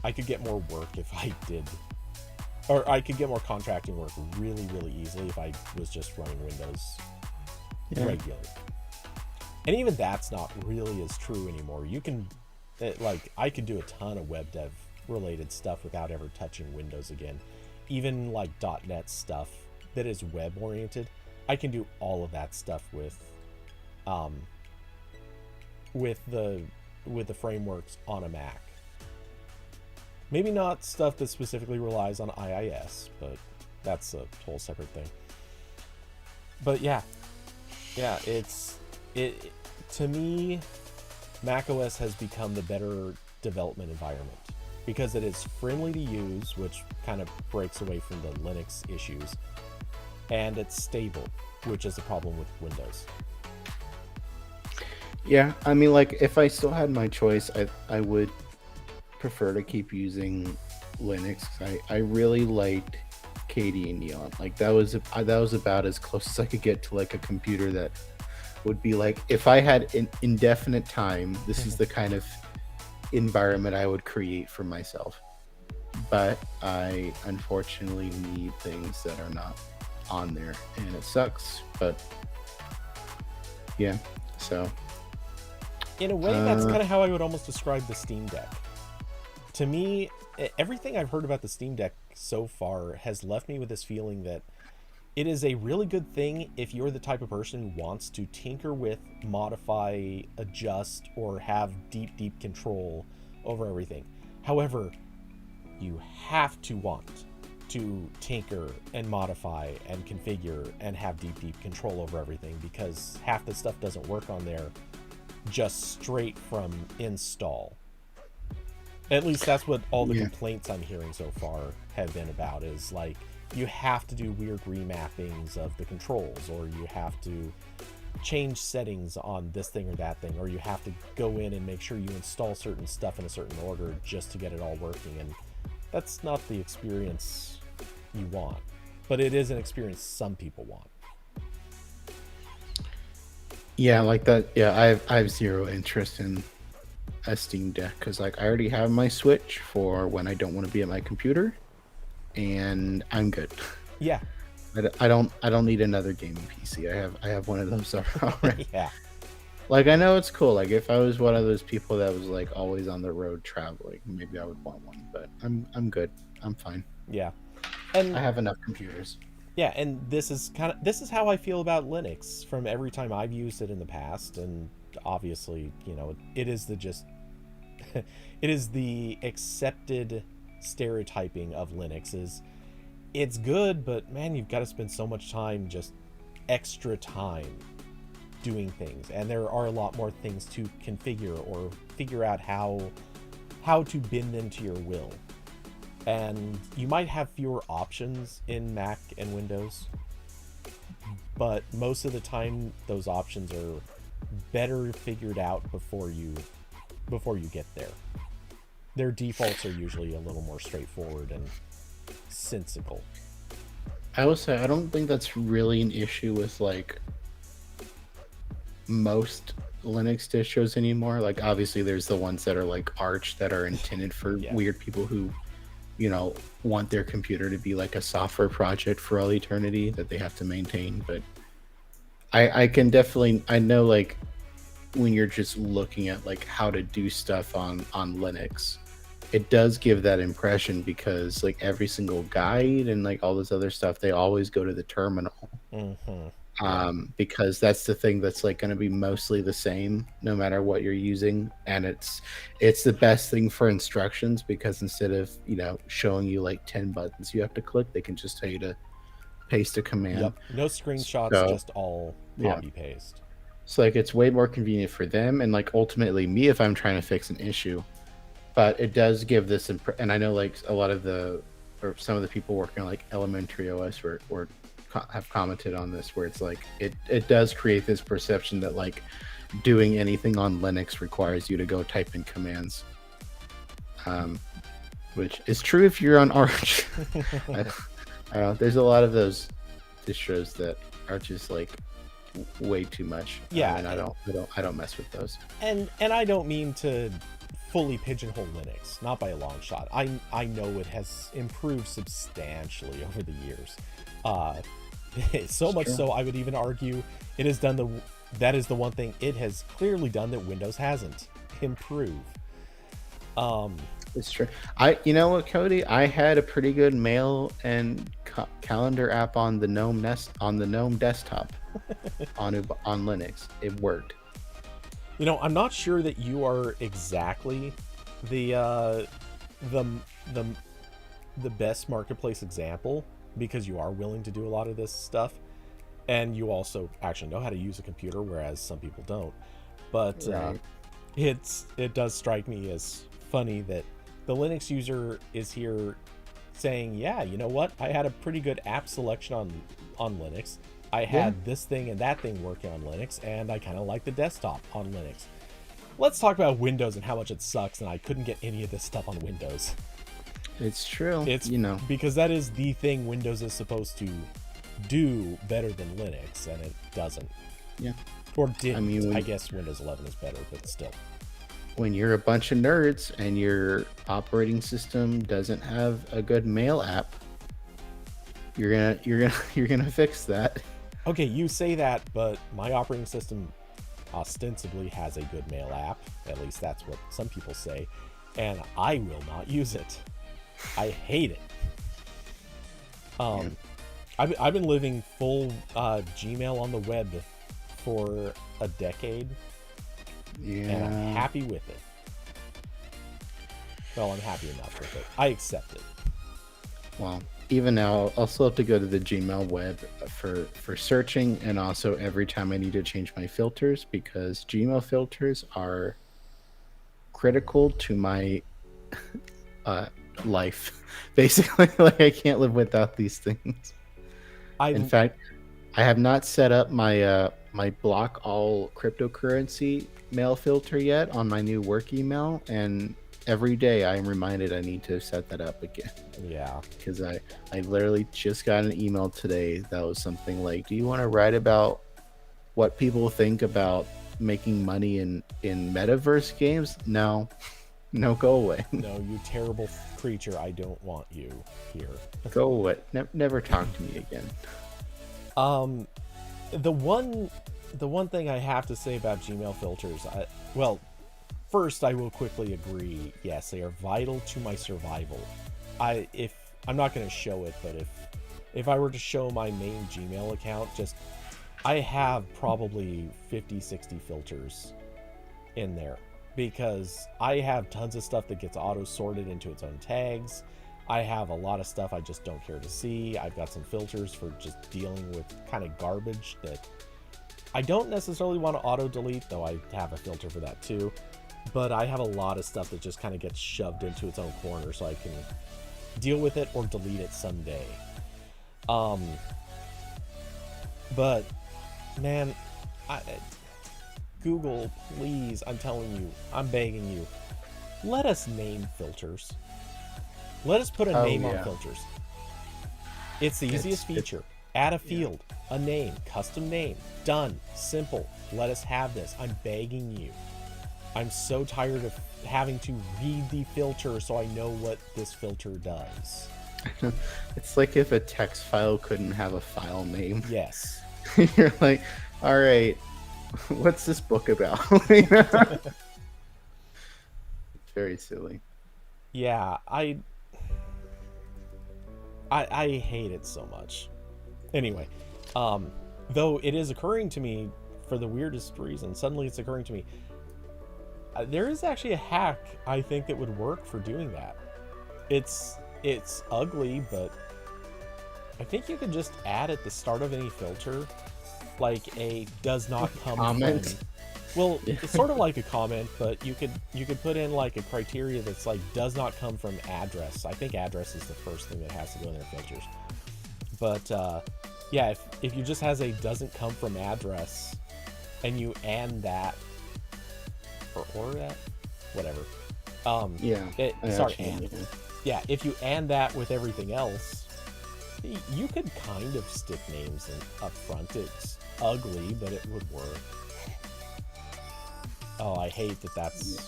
I could get more work if I did, or I could get more contracting work really easily if I was just running Windows regularly. And even that's not really as true anymore. You can, I could do a ton of web dev related stuff without ever touching Windows again. Even like .NET stuff that is web oriented, I can do all of that stuff with the frameworks on a Mac. Maybe not stuff that specifically relies on IIS, but that's a whole separate thing. But yeah, it to me, macOS has become the better development environment because it is friendly to use, which kind of breaks away from the Linux issues, and it's stable, which is the problem with Windows. Yeah, I mean, like if I still had my choice, I would prefer to keep using Linux. I really liked Katie and Neon. Like that was about as close as I could get to like a computer that would be like, if I had an indefinite time, this is the kind of environment I would create for myself. But I unfortunately need things that are not on there, and it sucks. But yeah, so In a way, that's kind of how I would almost describe the Steam Deck. To me, everything I've heard about the Steam Deck so far has left me with this feeling that it is a really good thing if you're the type of person who wants to tinker with, modify, adjust, or have deep control over everything. However, you have to want to tinker and modify and configure and have deep control over everything, because half the stuff doesn't work on there just straight from install. At least that's what all the complaints I'm hearing so far have been about, is like, you have to do weird remappings of the controls, or you have to change settings on this thing or that thing, or you have to go in and make sure you install certain stuff in a certain order just to get it all working. And that's not the experience you want, but it is an experience some people want. yeah, like that. Yeah, I have zero interest in a Steam Deck because like I already have my Switch for when I don't want to be at my computer, and I'm good. Yeah. I don't need another gaming PC. I have one of those already. Yeah. Like I know it's cool. Like if I was one of those people that was like always on the road traveling, maybe I would want one. But I'm good. I'm fine. Yeah. And I have enough computers. yeah, and this is how I feel about Linux from every time I've used it in the past. And obviously, you know, it is it is the accepted stereotyping of Linux is it's good, but man, you've got to spend so much time, just extra time doing things, and there are a lot more things to configure or figure out how to bend them to your will. And you might have fewer options in Mac and Windows, but most of the time those options are better figured out before you get there. Their defaults are usually a little more straightforward and sensical. I will say I don't think that's really an issue with like most Linux distros anymore. Like obviously there's the ones that are like Arch that are intended for weird people who, you know, want their computer to be like a software project for all eternity that they have to maintain. But I can definitely, I know like when you're just looking at like how to do stuff on Linux, it does give that impression because like every single guide and like all this other stuff, they always go to the terminal. Because that's the thing that's like going to be mostly the same no matter what you're using, and it's the best thing for instructions because instead of, you know, showing you like 10 buttons you have to click, they can just tell you to paste a command. Yep. No screenshots, just all copy paste. So like it's way more convenient for them and like ultimately me if I'm trying to fix an issue. But it does give this and I know like a lot of or some of the people working on like elementary OS or have commented on this, where it's like it does create this perception that like doing anything on Linux requires you to go type in commands, which is true if you're on Arch. I don't know, there's a lot of those distros that are just like way too much. And I don't mess with those. And I don't mean to fully pigeonhole Linux, not by a long shot. I know it has improved substantially over the years. So much so I would even argue it has done that is the one thing it has clearly done that Windows hasn't: improve. It's true. You know what, Cody? I had a pretty good mail and calendar app on the GNOME desktop on Linux. It worked. You know, I'm not sure that you are exactly the the best marketplace example, because you are willing to do a lot of this stuff, and you also actually know how to use a computer, whereas some people don't. But Right. it does strike me as funny that the Linux user is here saying, yeah, you know what, I had a pretty good app selection on Linux. I had this thing and that thing working on Linux, and I kind of like the desktop on Linux. Let's talk about Windows and how much it sucks, and I couldn't get any of this stuff on Windows. It's true. It's, you know, because that is the thing Windows is supposed to do better than Linux, and it doesn't. Yeah. Or didn't. I mean, I guess Windows 11 is better, but still. when you're a bunch of nerds and your operating system doesn't have a good mail app, you're gonna fix that. Okay, you say that, but my operating system ostensibly has a good mail app. At least that's what some people say, and I will not use it. I hate it. I've been living full Gmail on the web for a decade, and I'm happy with it. Well, I'm happy enough with it. I accept it. Well, even now, I'll still have to go to the Gmail web for searching, and also every time I need to change my filters, because Gmail filters are critical to my life. Basically, like I can't live without these things. In fact, I have not set up my my block all cryptocurrency mail filter yet on my new work email, and every day I am reminded I need to set that up again. Yeah. Because I literally just got an email today that was something like, do you want to write about what people think about making money in metaverse games? No, go away. No, you terrible creature. I don't want you here. Go away. Never talk to me again. The one thing I have to say about Gmail filters, first I will quickly agree. Yes, they are vital to my survival. I'm not going to show it, but if I were to show my main Gmail account, I have probably 50-60 filters in there, because I have tons of stuff that gets auto sorted into its own tags. I have a lot of stuff I just don't care to see. I've got some filters for just dealing with kind of garbage that I don't necessarily want to auto delete, though I have a filter for that too. But I have a lot of stuff that just kind of gets shoved into its own corner, so I can deal with it or delete it someday. But man, Google, please, I'm telling you, I'm begging you, let us name filters. Let us put a name on filters. It's the easiest feature. Add a field, a name, custom name, done, simple. Let us have this. I'm begging you. I'm so tired of having to read the filter so I know what this filter does. It's like if a text file couldn't have a file name. Yes. You're like, all right, what's this book about? Very silly. Yeah, I hate it so much. Anyway, though it is occurring to me for the weirdest reason, suddenly it's occurring to me, there is actually a hack I think that would work for doing that. It's ugly, but I think you could just add at the start of any filter, like a does not come comment. From. Well, it's sort of like a comment, but you could put in like a criteria that's like does not come from address. I think address is the first thing that has to go in their filters. But yeah, if you just has a doesn't come from address, and you and that or that, whatever. Yeah, if you and that with everything else, you could kind of stick names in up front. It's ugly, but it would work. Oh, I hate that's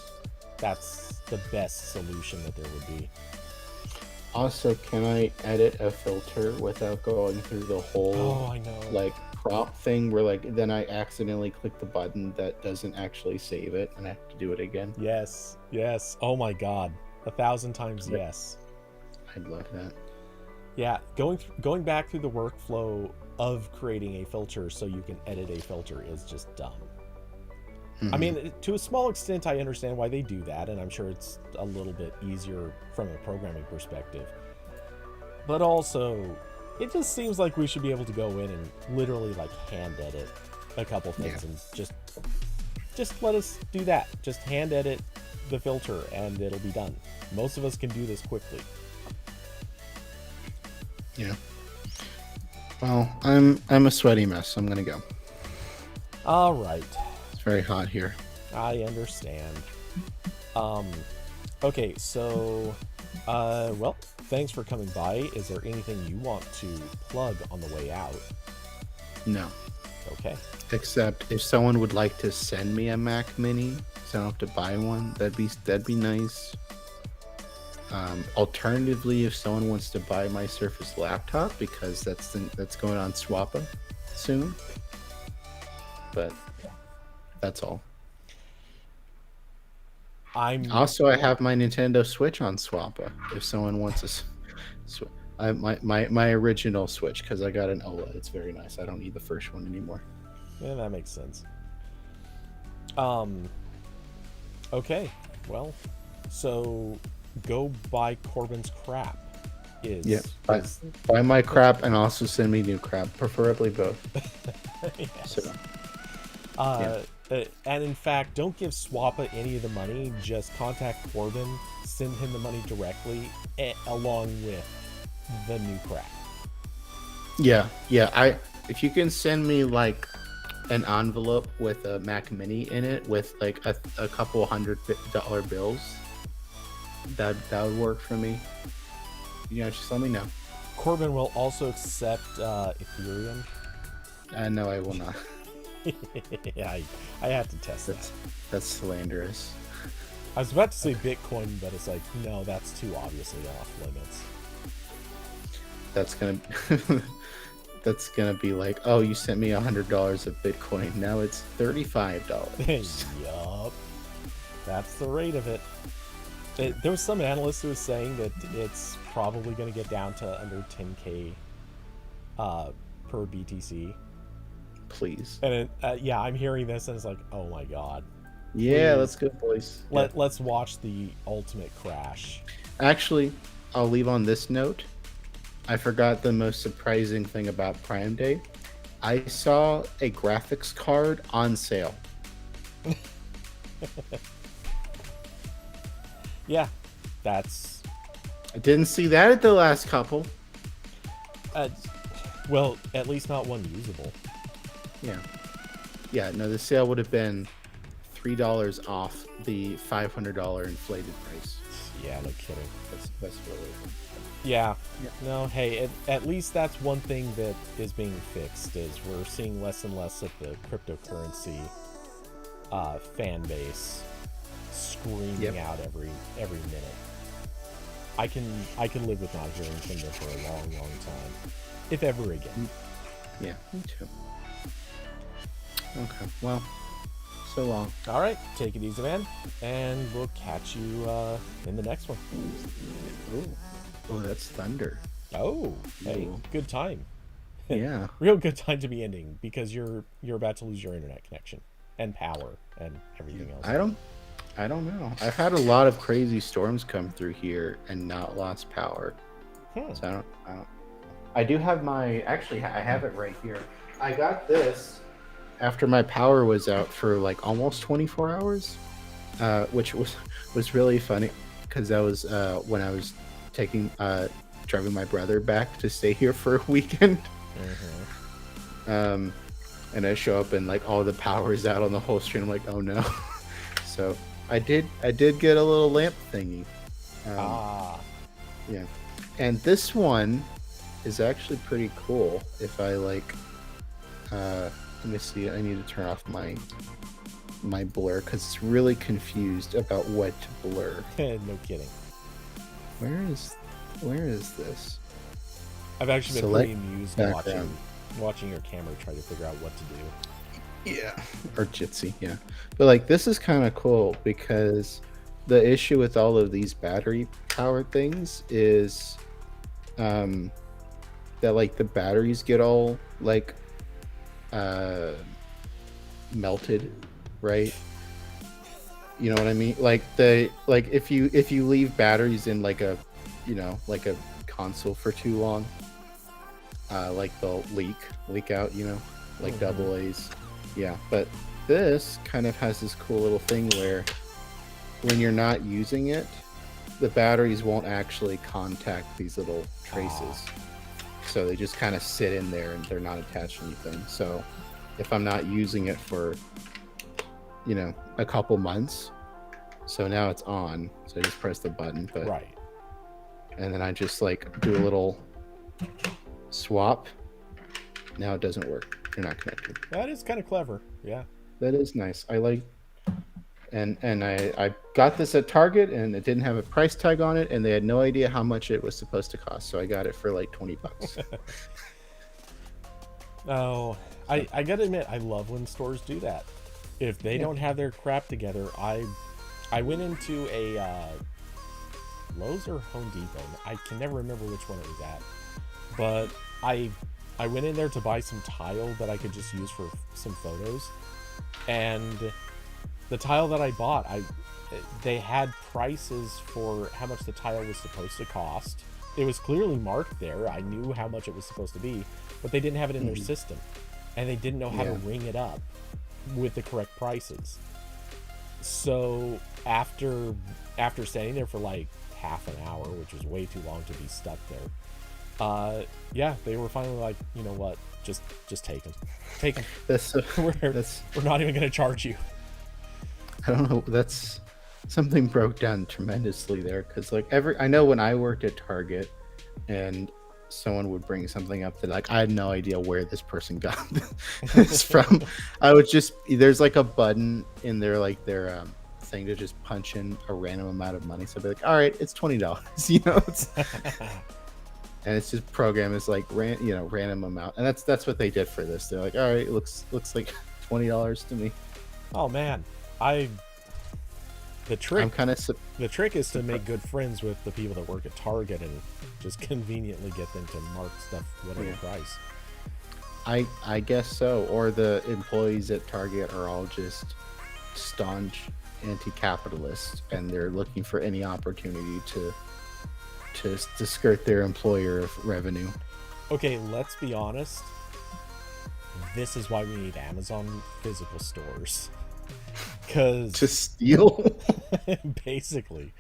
the best solution that there would be. Also, can I edit a filter without going through the whole I know. like prop thing where like then I accidentally click the button that doesn't actually save it and I have to do it again? Yes. Oh my god. 1,000 times yes. I'd love that. Yeah, going back through the workflow of creating a filter so you can edit a filter is just dumb. I mean, to a small extent, I understand why they do that, and I'm sure it's a little bit easier from a programming perspective. But also, it just seems like we should be able to go in and literally like hand edit a couple things and just let us do that. Just hand edit the filter and it'll be done. Most of us can do this quickly. Yeah. Well, I'm a sweaty mess, so I'm gonna go. All right. It's very hot here. I understand. Okay, so well, thanks for coming by. Is there anything you want to plug on the way out? No. Okay. Except if someone would like to send me a Mac Mini, so I don't have to buy one, that'd be nice. Alternatively, if someone wants to buy my Surface laptop, because that's going on Swappa soon. But that's all. I have my Nintendo Switch on Swappa. If someone wants my original Switch, because I got an OLED. It's very nice. I don't need the first one anymore. Yeah, that makes sense. Okay, well, so go buy Corbin's crap. Buy my crap and also send me new crap, preferably both. Yes. And in fact, don't give Swappa any of the money. Just contact Corbin, send him the money directly, along with the new crap. Yeah. If you can send me like an envelope with a Mac Mini in it with like a couple $100 bills, that would work for me. Just let me know. Corbin will also accept Ethereum. No, I will not. Yeah, I have to test that. That's slanderous. I was about to say Bitcoin, but it's like, no, that's too obviously off limits. That's gonna be like, oh, you sent me $100 of Bitcoin. Now it's $35. Yup, that's the rate of it. There was some analyst who was saying that it's probably going to get down to under 10K per BTC. Please. And I'm hearing this and it's like, oh my god. Yeah, let's go, boys. Let's watch the ultimate crash. Actually, I'll leave on this note. I forgot the most surprising thing about Prime Day. I saw a graphics card on sale. Yeah, I didn't see that at the last couple. Well, at least not one usable. Yeah. No, the sale would have been $3 off the $500 inflated price. Yeah, no kidding. That's really. Yeah. No, hey, at least that's one thing that is being fixed. Is we're seeing less and less of the cryptocurrency fan base screaming out every minute. I can live with not hearing from them for a long time, if ever again. Yeah, me too. Okay, well, so long. All right, take it easy, man, and we'll catch you in the next one. Oh, that's thunder. Oh, hey, good time. Yeah, real good time to be ending because you're about to lose your internet connection and power and everything else. I don't know. I've had a lot of crazy storms come through here and not lost power. So I don't. I do have I have it right here. I got this after my power was out for like almost 24 hours, which was really funny because that was when I was driving my brother back to stay here for a weekend. And I show up and like all the power is out on the whole street. I'm like, oh no. So I did get a little lamp thingy. Yeah. And this one is actually pretty cool. If I like, let me see. I need to turn off my blur because it's really confused about what to blur. No kidding. Where is this? I've actually been pretty amused watching your camera try to figure out what to do. Yeah, or Jitsi, yeah. But like this is kind of cool because the issue with all of these battery powered things is that like the batteries get all like melted right? You know what I mean? Like if you leave batteries in like a, you know, like a console for too long, like they'll leak out, you know, like double A's. Yeah, but this kind of has this cool little thing where when you're not using it, the batteries won't actually contact these little traces. So they just kind of sit in there and they're not attached to anything. So if I'm not using it for, you know, a couple months, so now it's on. So I just press the button, but Right. And then I just like do a little swap. Now it doesn't work. You're not connected. That is kind of clever. Yeah. That is nice. I like, and I got this at Target and it didn't have a price tag on it and they had no idea how much it was supposed to cost. So I got it for like $20. Oh, I gotta admit, I love when stores do that. If they don't have their crap together, I went into a Lowe's or Home Depot. I can never remember which one it was at, but I went in there to buy some tile that I could just use for some photos, and the tile that I bought, they had prices for how much the tile was supposed to cost. It was clearly marked there. I knew how much it was supposed to be, but they didn't have it in their system, and they didn't know how to ring it up with the correct prices. So after standing there for like half an hour, which was way too long to be stuck there, yeah, they were finally like, you know what, just take them. We're not even gonna charge you. I don't know, that's something broke down tremendously there, because like I know when I worked at Target and someone would bring something up that like I had no idea where this person got this from. I would just, there's like a button in their like their thing to just punch in a random amount of money. So I'd be like, all right, it's $20, you know, and it's just program is like random amount, and that's what they did for this. They're like, all right, it looks like $20 to me. Oh man, the trick is to make good friends with the people that work at Target and just conveniently get them to mark stuff whatever price. I guess so. Or the employees at Target are all just staunch anti-capitalist and they're looking for any opportunity to skirt their employer of revenue. Okay, let's be honest. This is why we need Amazon physical stores. To steal? Basically.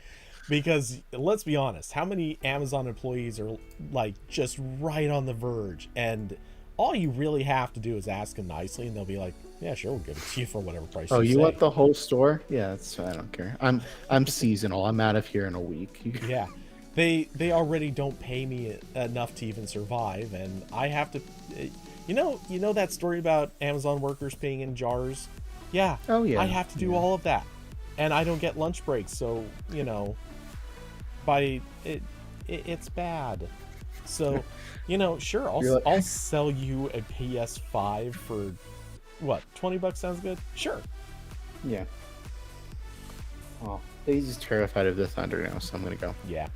Because let's be honest, how many Amazon employees are like just right on the verge, and all you really have to do is ask them nicely and they'll be like, yeah, sure, we'll give it to you for whatever price you say. Want the whole store? Yeah, I don't care. I'm seasonal. I'm out of here in a week. Yeah. They already don't pay me enough to even survive, and I have to you know that story about Amazon workers peeing in jars? Yeah. Oh yeah. I have to do all of that. And I don't get lunch breaks, so, you know, it's bad. So, you know, sure, I'll sell you a PS5 for what, $20 sounds good? Sure. Yeah. Oh, he's terrified of the thunder now, so I'm gonna go. Yeah.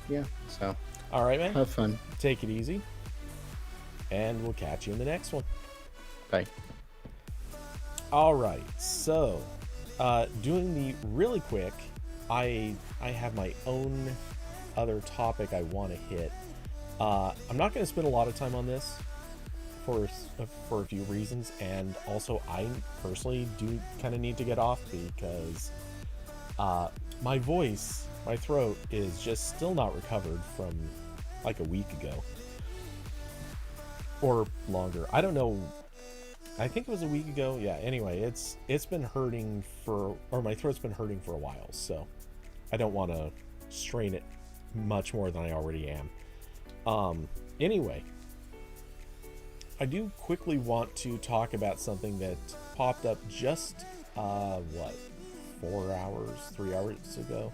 Yeah. So. All right, man. Have fun. Take it easy, and we'll catch you in the next one. Bye. All right. So, doing the really quick, I have my own other topic I want to hit. I'm not going to spend a lot of time on this for a few reasons, and also I personally do kind of need to get off because my voice, my throat is just still not recovered from like a week ago or longer. I don't know. I think it was a week ago. Yeah. Anyway, it's been hurting my throat's been hurting for a while, so I don't want to strain it much more than I already am. Anyway, I do quickly want to talk about something that popped up just 3 hours ago.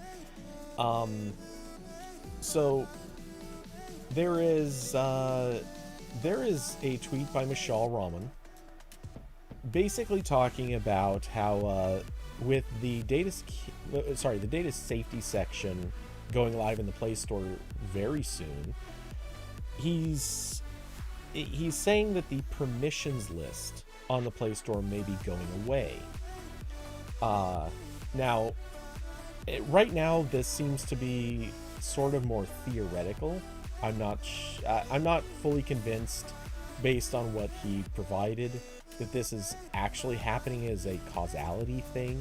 So there is a tweet by Michelle Rahman basically talking about how with the data safety section going live in the Play Store very soon, he's saying that the permissions list on the Play Store may be going away. Now, right now, this seems to be sort of more theoretical. I'm not fully convinced, based on what he provided, that this is actually happening as a causality thing.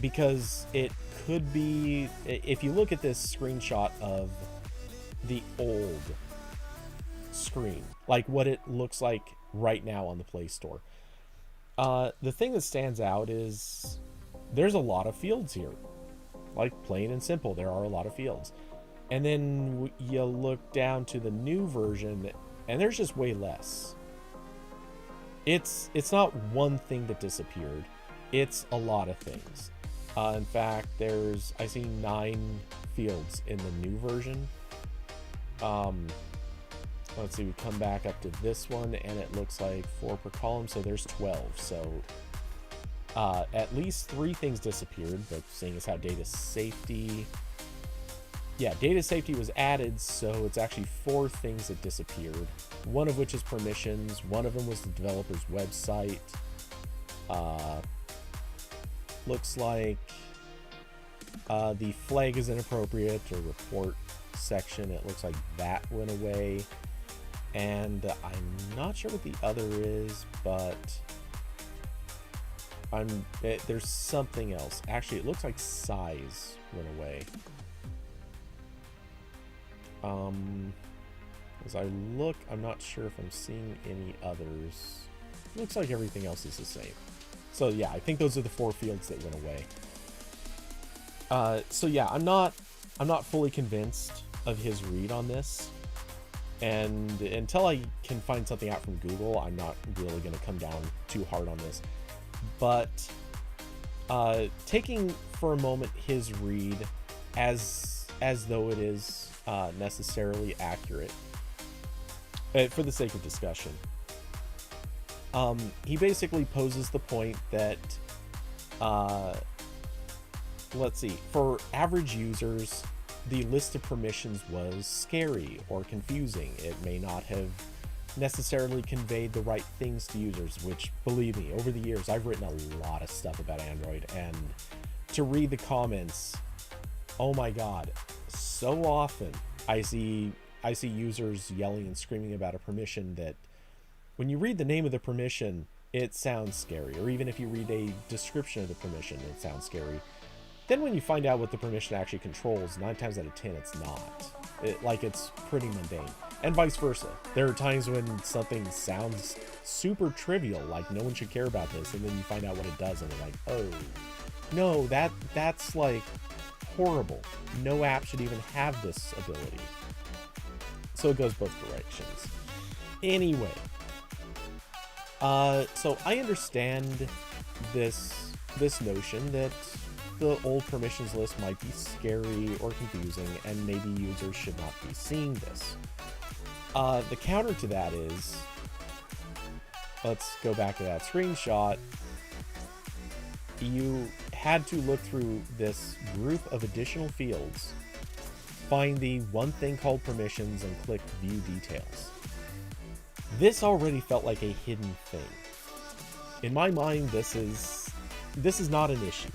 Because it could be, if you look at this screenshot of the old screen, like what it looks like right now on the Play Store, the thing that stands out is there's a lot of fields here. Like, plain and simple, there are a lot of fields. And then you look down to the new version, and there's just way less. It's not one thing that disappeared. It's a lot of things. In fact, I see 9 fields in the new version. Let's see, we come back up to this one, and it looks like 4 per column, so there's 12. So at least 3 things disappeared, but seeing as how data safety was added, so it's actually 4 things that disappeared, one of which is permissions, one of them was the developer's website. Looks like the flag is inappropriate, or report section, it looks like that went away. And I'm not sure what the other is, but there's something else. Actually, it looks like size went away. As I look, I'm not sure if I'm seeing any others. Looks like everything else is the same. So yeah, I think those are the 4 fields that went away. So yeah, I'm not fully convinced of his read on this. And until I can find something out from Google, I'm not really going to come down too hard on this. But taking for a moment his read as though it is necessarily accurate, for the sake of discussion, he basically poses the point that, let's see, for average users, the list of permissions was scary or confusing. It may not have necessarily conveyed the right things to users, which, believe me, over the years, I've written a lot of stuff about Android, and to read the comments, oh my god, so often I see users yelling and screaming about a permission that, when you read the name of the permission, it sounds scary. Or even if you read a description of the permission, it sounds scary. Then when you find out what the permission actually controls, 9 times out of 10, it's not. It's pretty mundane. And vice versa. There are times when something sounds super trivial, like no one should care about this, and then you find out what it does, and you're like, oh, no, that's like horrible. No app should even have this ability. So it goes both directions. Anyway, so I understand this notion that the old permissions list might be scary or confusing, and maybe users should not be seeing this. The counter to that is, let's go back to that screenshot. You had to look through this group of additional fields, find the one thing called permissions, and click view details. This already felt like a hidden thing. In my mind, this is not an issue,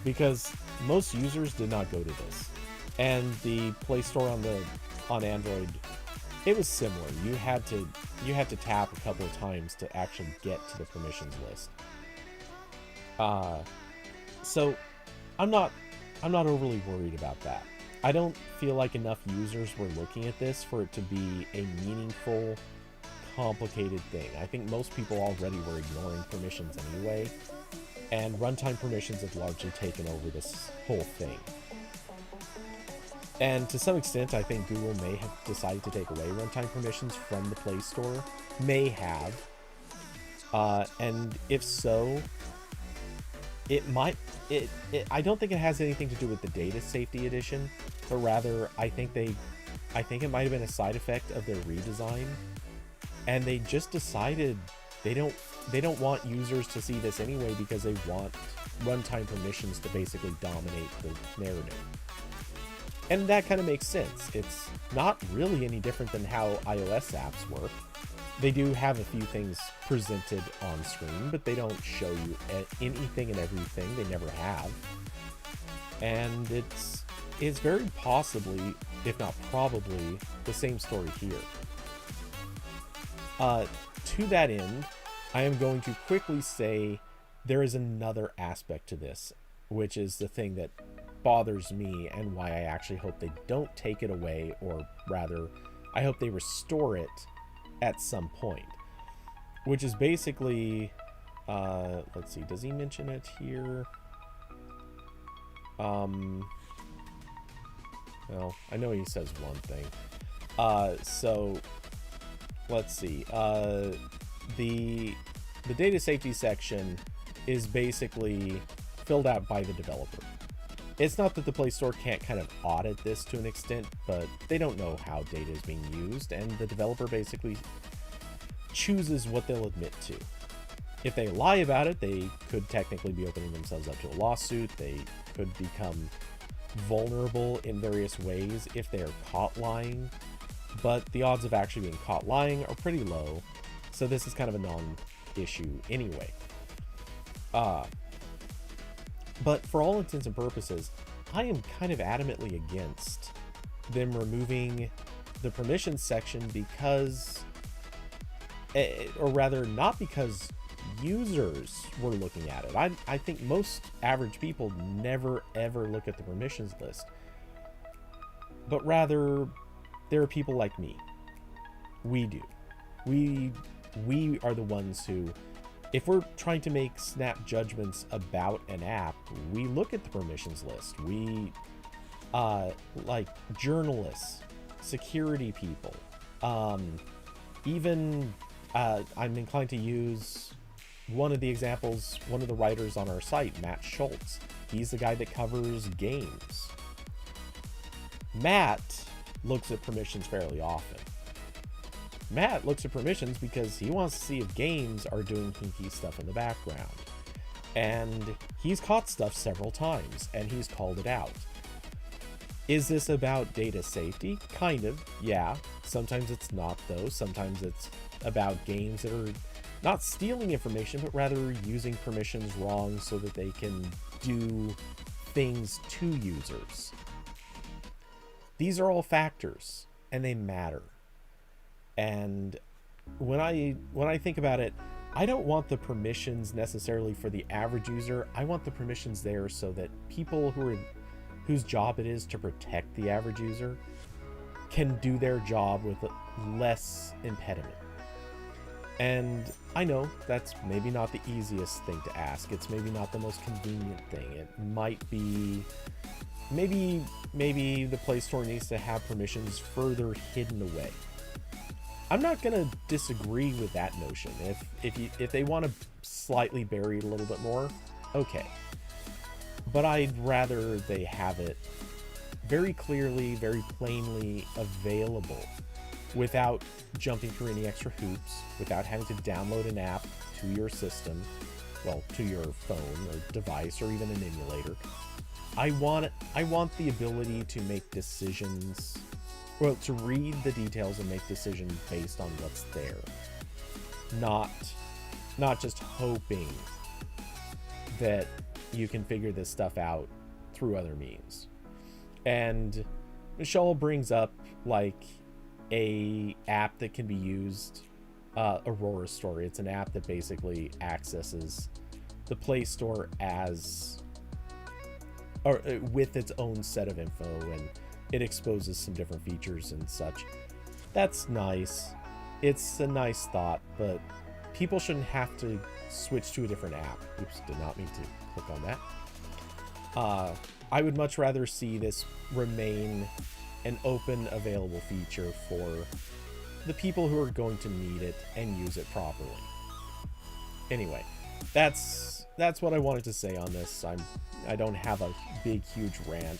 because most users did not go to this. And the Play Store on Android, it was similar. You had to tap a couple of times to actually get to the permissions list. So I'm not overly worried about that. I don't feel like enough users were looking at this for it to be a meaningful, complicated thing. I think most people already were ignoring permissions anyway, and runtime permissions have largely taken over this whole thing. And to some extent, I think Google may have decided to take away runtime permissions from the Play Store. May have. And if so, I don't think it has anything to do with the data safety edition, but rather I think it might have been a side effect of their redesign, and they just decided they don't want users to see this anyway, because they want runtime permissions to basically dominate the narrative. And that kind of makes sense. It's not really any different than how iOS apps work. They do have a few things presented on screen, but they don't show you anything and everything. They never have. And it's very possibly, if not probably, the same story here. To that end, I am going to quickly say there is another aspect to this, which is the thing that bothers me and why I actually hope they don't take it away, or rather, I hope they restore it at some point. Which is basically, let's see, does he mention it here? Well, I know he says one thing. So let's see. The data safety section is basically filled out by the developer. It's not that the Play Store can't kind of audit this to an extent, but they don't know how data is being used, and the developer basically chooses what they'll admit to. If they lie about it, they could technically be opening themselves up to a lawsuit. They could become vulnerable in various ways if they are caught lying, but the odds of actually being caught lying are pretty low, so this is kind of a non-issue anyway. But for all intents and purposes, I am kind of adamantly against them removing the permissions section because, or rather not because users were looking at it. I think most average people never ever look at the permissions list, but rather there are people like me. We do. We are the ones who, if we're trying to make snap judgments about an app, we look at the permissions list. We, like journalists, security people, even, I'm inclined to use one of the examples, one of the writers on our site, Matt Schultz. He's the guy that covers games. Matt looks at permissions fairly often. Matt looks at permissions because he wants to see if games are doing kinky stuff in the background. And he's caught stuff several times, and he's called it out. Is this about data safety? Kind of, yeah. Sometimes it's not, though. Sometimes it's about games that are not stealing information, but rather using permissions wrong so that they can do things to users. These are all factors, and they matter. And when I think about it, I don't want the permissions necessarily for the average user. I want the permissions there so that people whose job it is to protect the average user can do their job with less impediment. And I know that's maybe not the easiest thing to ask. It's maybe not the most convenient thing. It might be, maybe the Play Store needs to have permissions further hidden away. I'm not gonna disagree with that notion. If they want to slightly bury it a little bit more, okay. But I'd rather they have it very clearly, very plainly available, without jumping through any extra hoops, without having to download an app to your system, well, to your phone or device or even an emulator. I want the ability to make decisions, well, to read the details and make decisions based on what's there. Not just hoping that you can figure this stuff out through other means. And Michelle brings up like a app that can be used, Aurora Story. It's an app that basically accesses the Play Store as, or with its own set of info, and it exposes some different features and such. That's nice. It's a nice thought, but people shouldn't have to switch to a different app. Oops, did not mean to click on that. I would much rather see this remain an open, available feature for the people who are going to need it and use it properly. Anyway, that's what I wanted to say on this. I don't have a big, huge rant,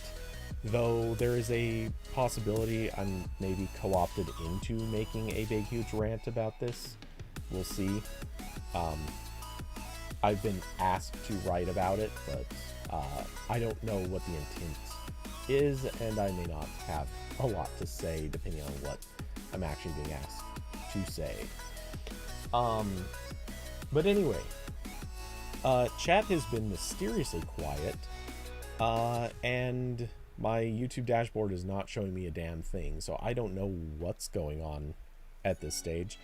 though there is a possibility I'm maybe co-opted into making a big, huge rant about this. We'll see. I've been asked to write about it, but I don't know what the intent is, and I may not have a lot to say depending on what I'm actually being asked to say. But anyway, chat has been mysteriously quiet, and my YouTube dashboard is not showing me a damn thing, so I don't know what's going on at this stage.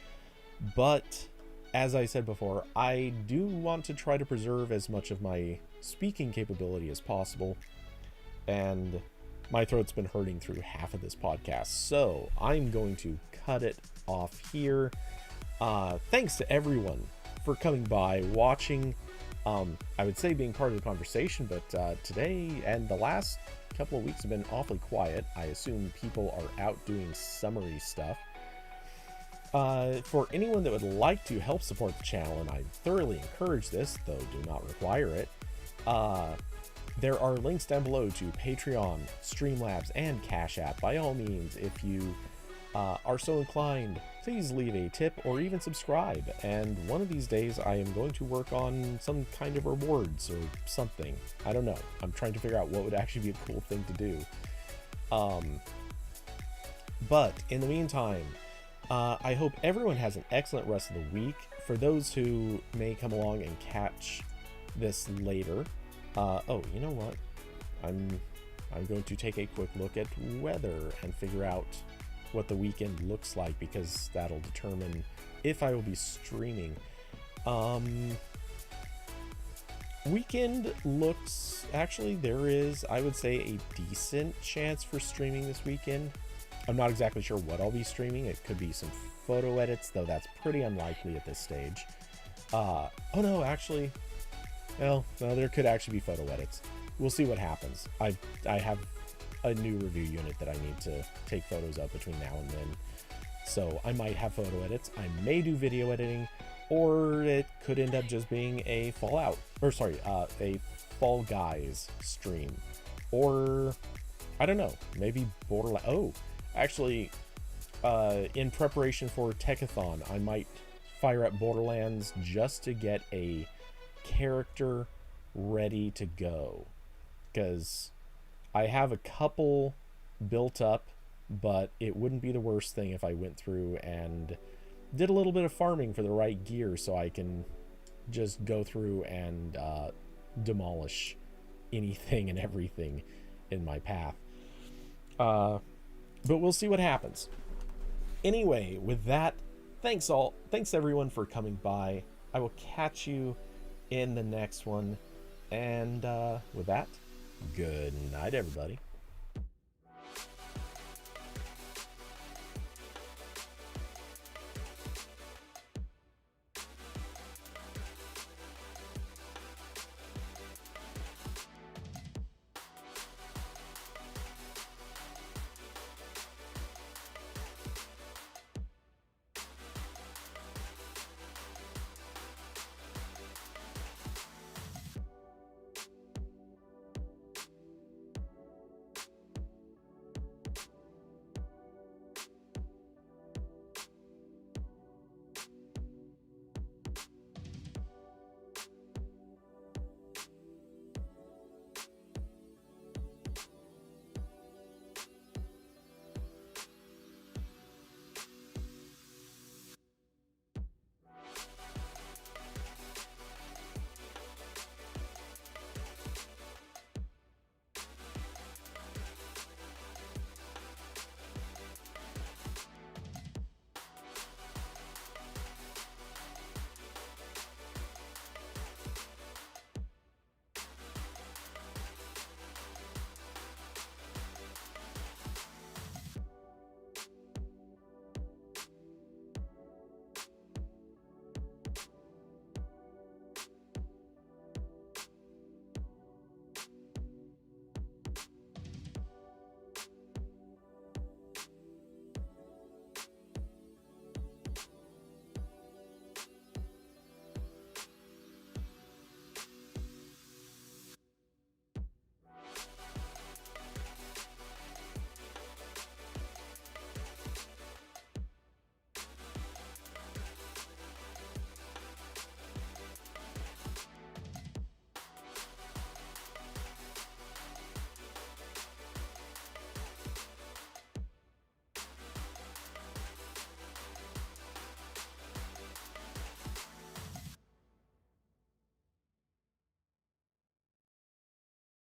But as I said before, I do want to try to preserve as much of my speaking capability as possible, and my throat's been hurting through half of this podcast, so I'm going to cut it off here. Thanks to everyone for coming by, watching, I would say being part of the conversation, but today and the last couple of weeks have been awfully quiet. I assume people are out doing summery stuff. For anyone that would like to help support the channel, and I thoroughly encourage this, though do not require it, there are links down below to Patreon, Streamlabs, and Cash App. By all means, if you are so inclined, please leave a tip or even subscribe, and one of these days I am going to work on some kind of rewards or something. I don't know. I'm trying to figure out what would actually be a cool thing to do. But in the meantime, I hope everyone has an excellent rest of the week. For those who may come along and catch this later, oh, you know what? I'm going to take a quick look at weather and figure out what the weekend looks like, because that'll determine if I will be streaming. Weekend looks, actually there is, I would say, a decent chance for streaming this weekend. I'm not exactly sure what I'll be streaming. It could be some photo edits, though that's pretty unlikely at this stage. Oh no, actually, well, no, there could actually be photo edits. We'll see what happens. I have a new review unit that I need to take photos of between now and then, so I might have photo edits. I may do video editing, or it could end up just being a a Fall Guys stream, or I don't know, maybe Borderlands. Oh, actually, in preparation for Techathon, I might fire up Borderlands just to get a character ready to go, because I have a couple built up, but it wouldn't be the worst thing if I went through and did a little bit of farming for the right gear, so I can just go through and demolish anything and everything in my path. But we'll see what happens. Anyway, with that, thanks everyone for coming by. I will catch you in the next one, and with that, good night, everybody.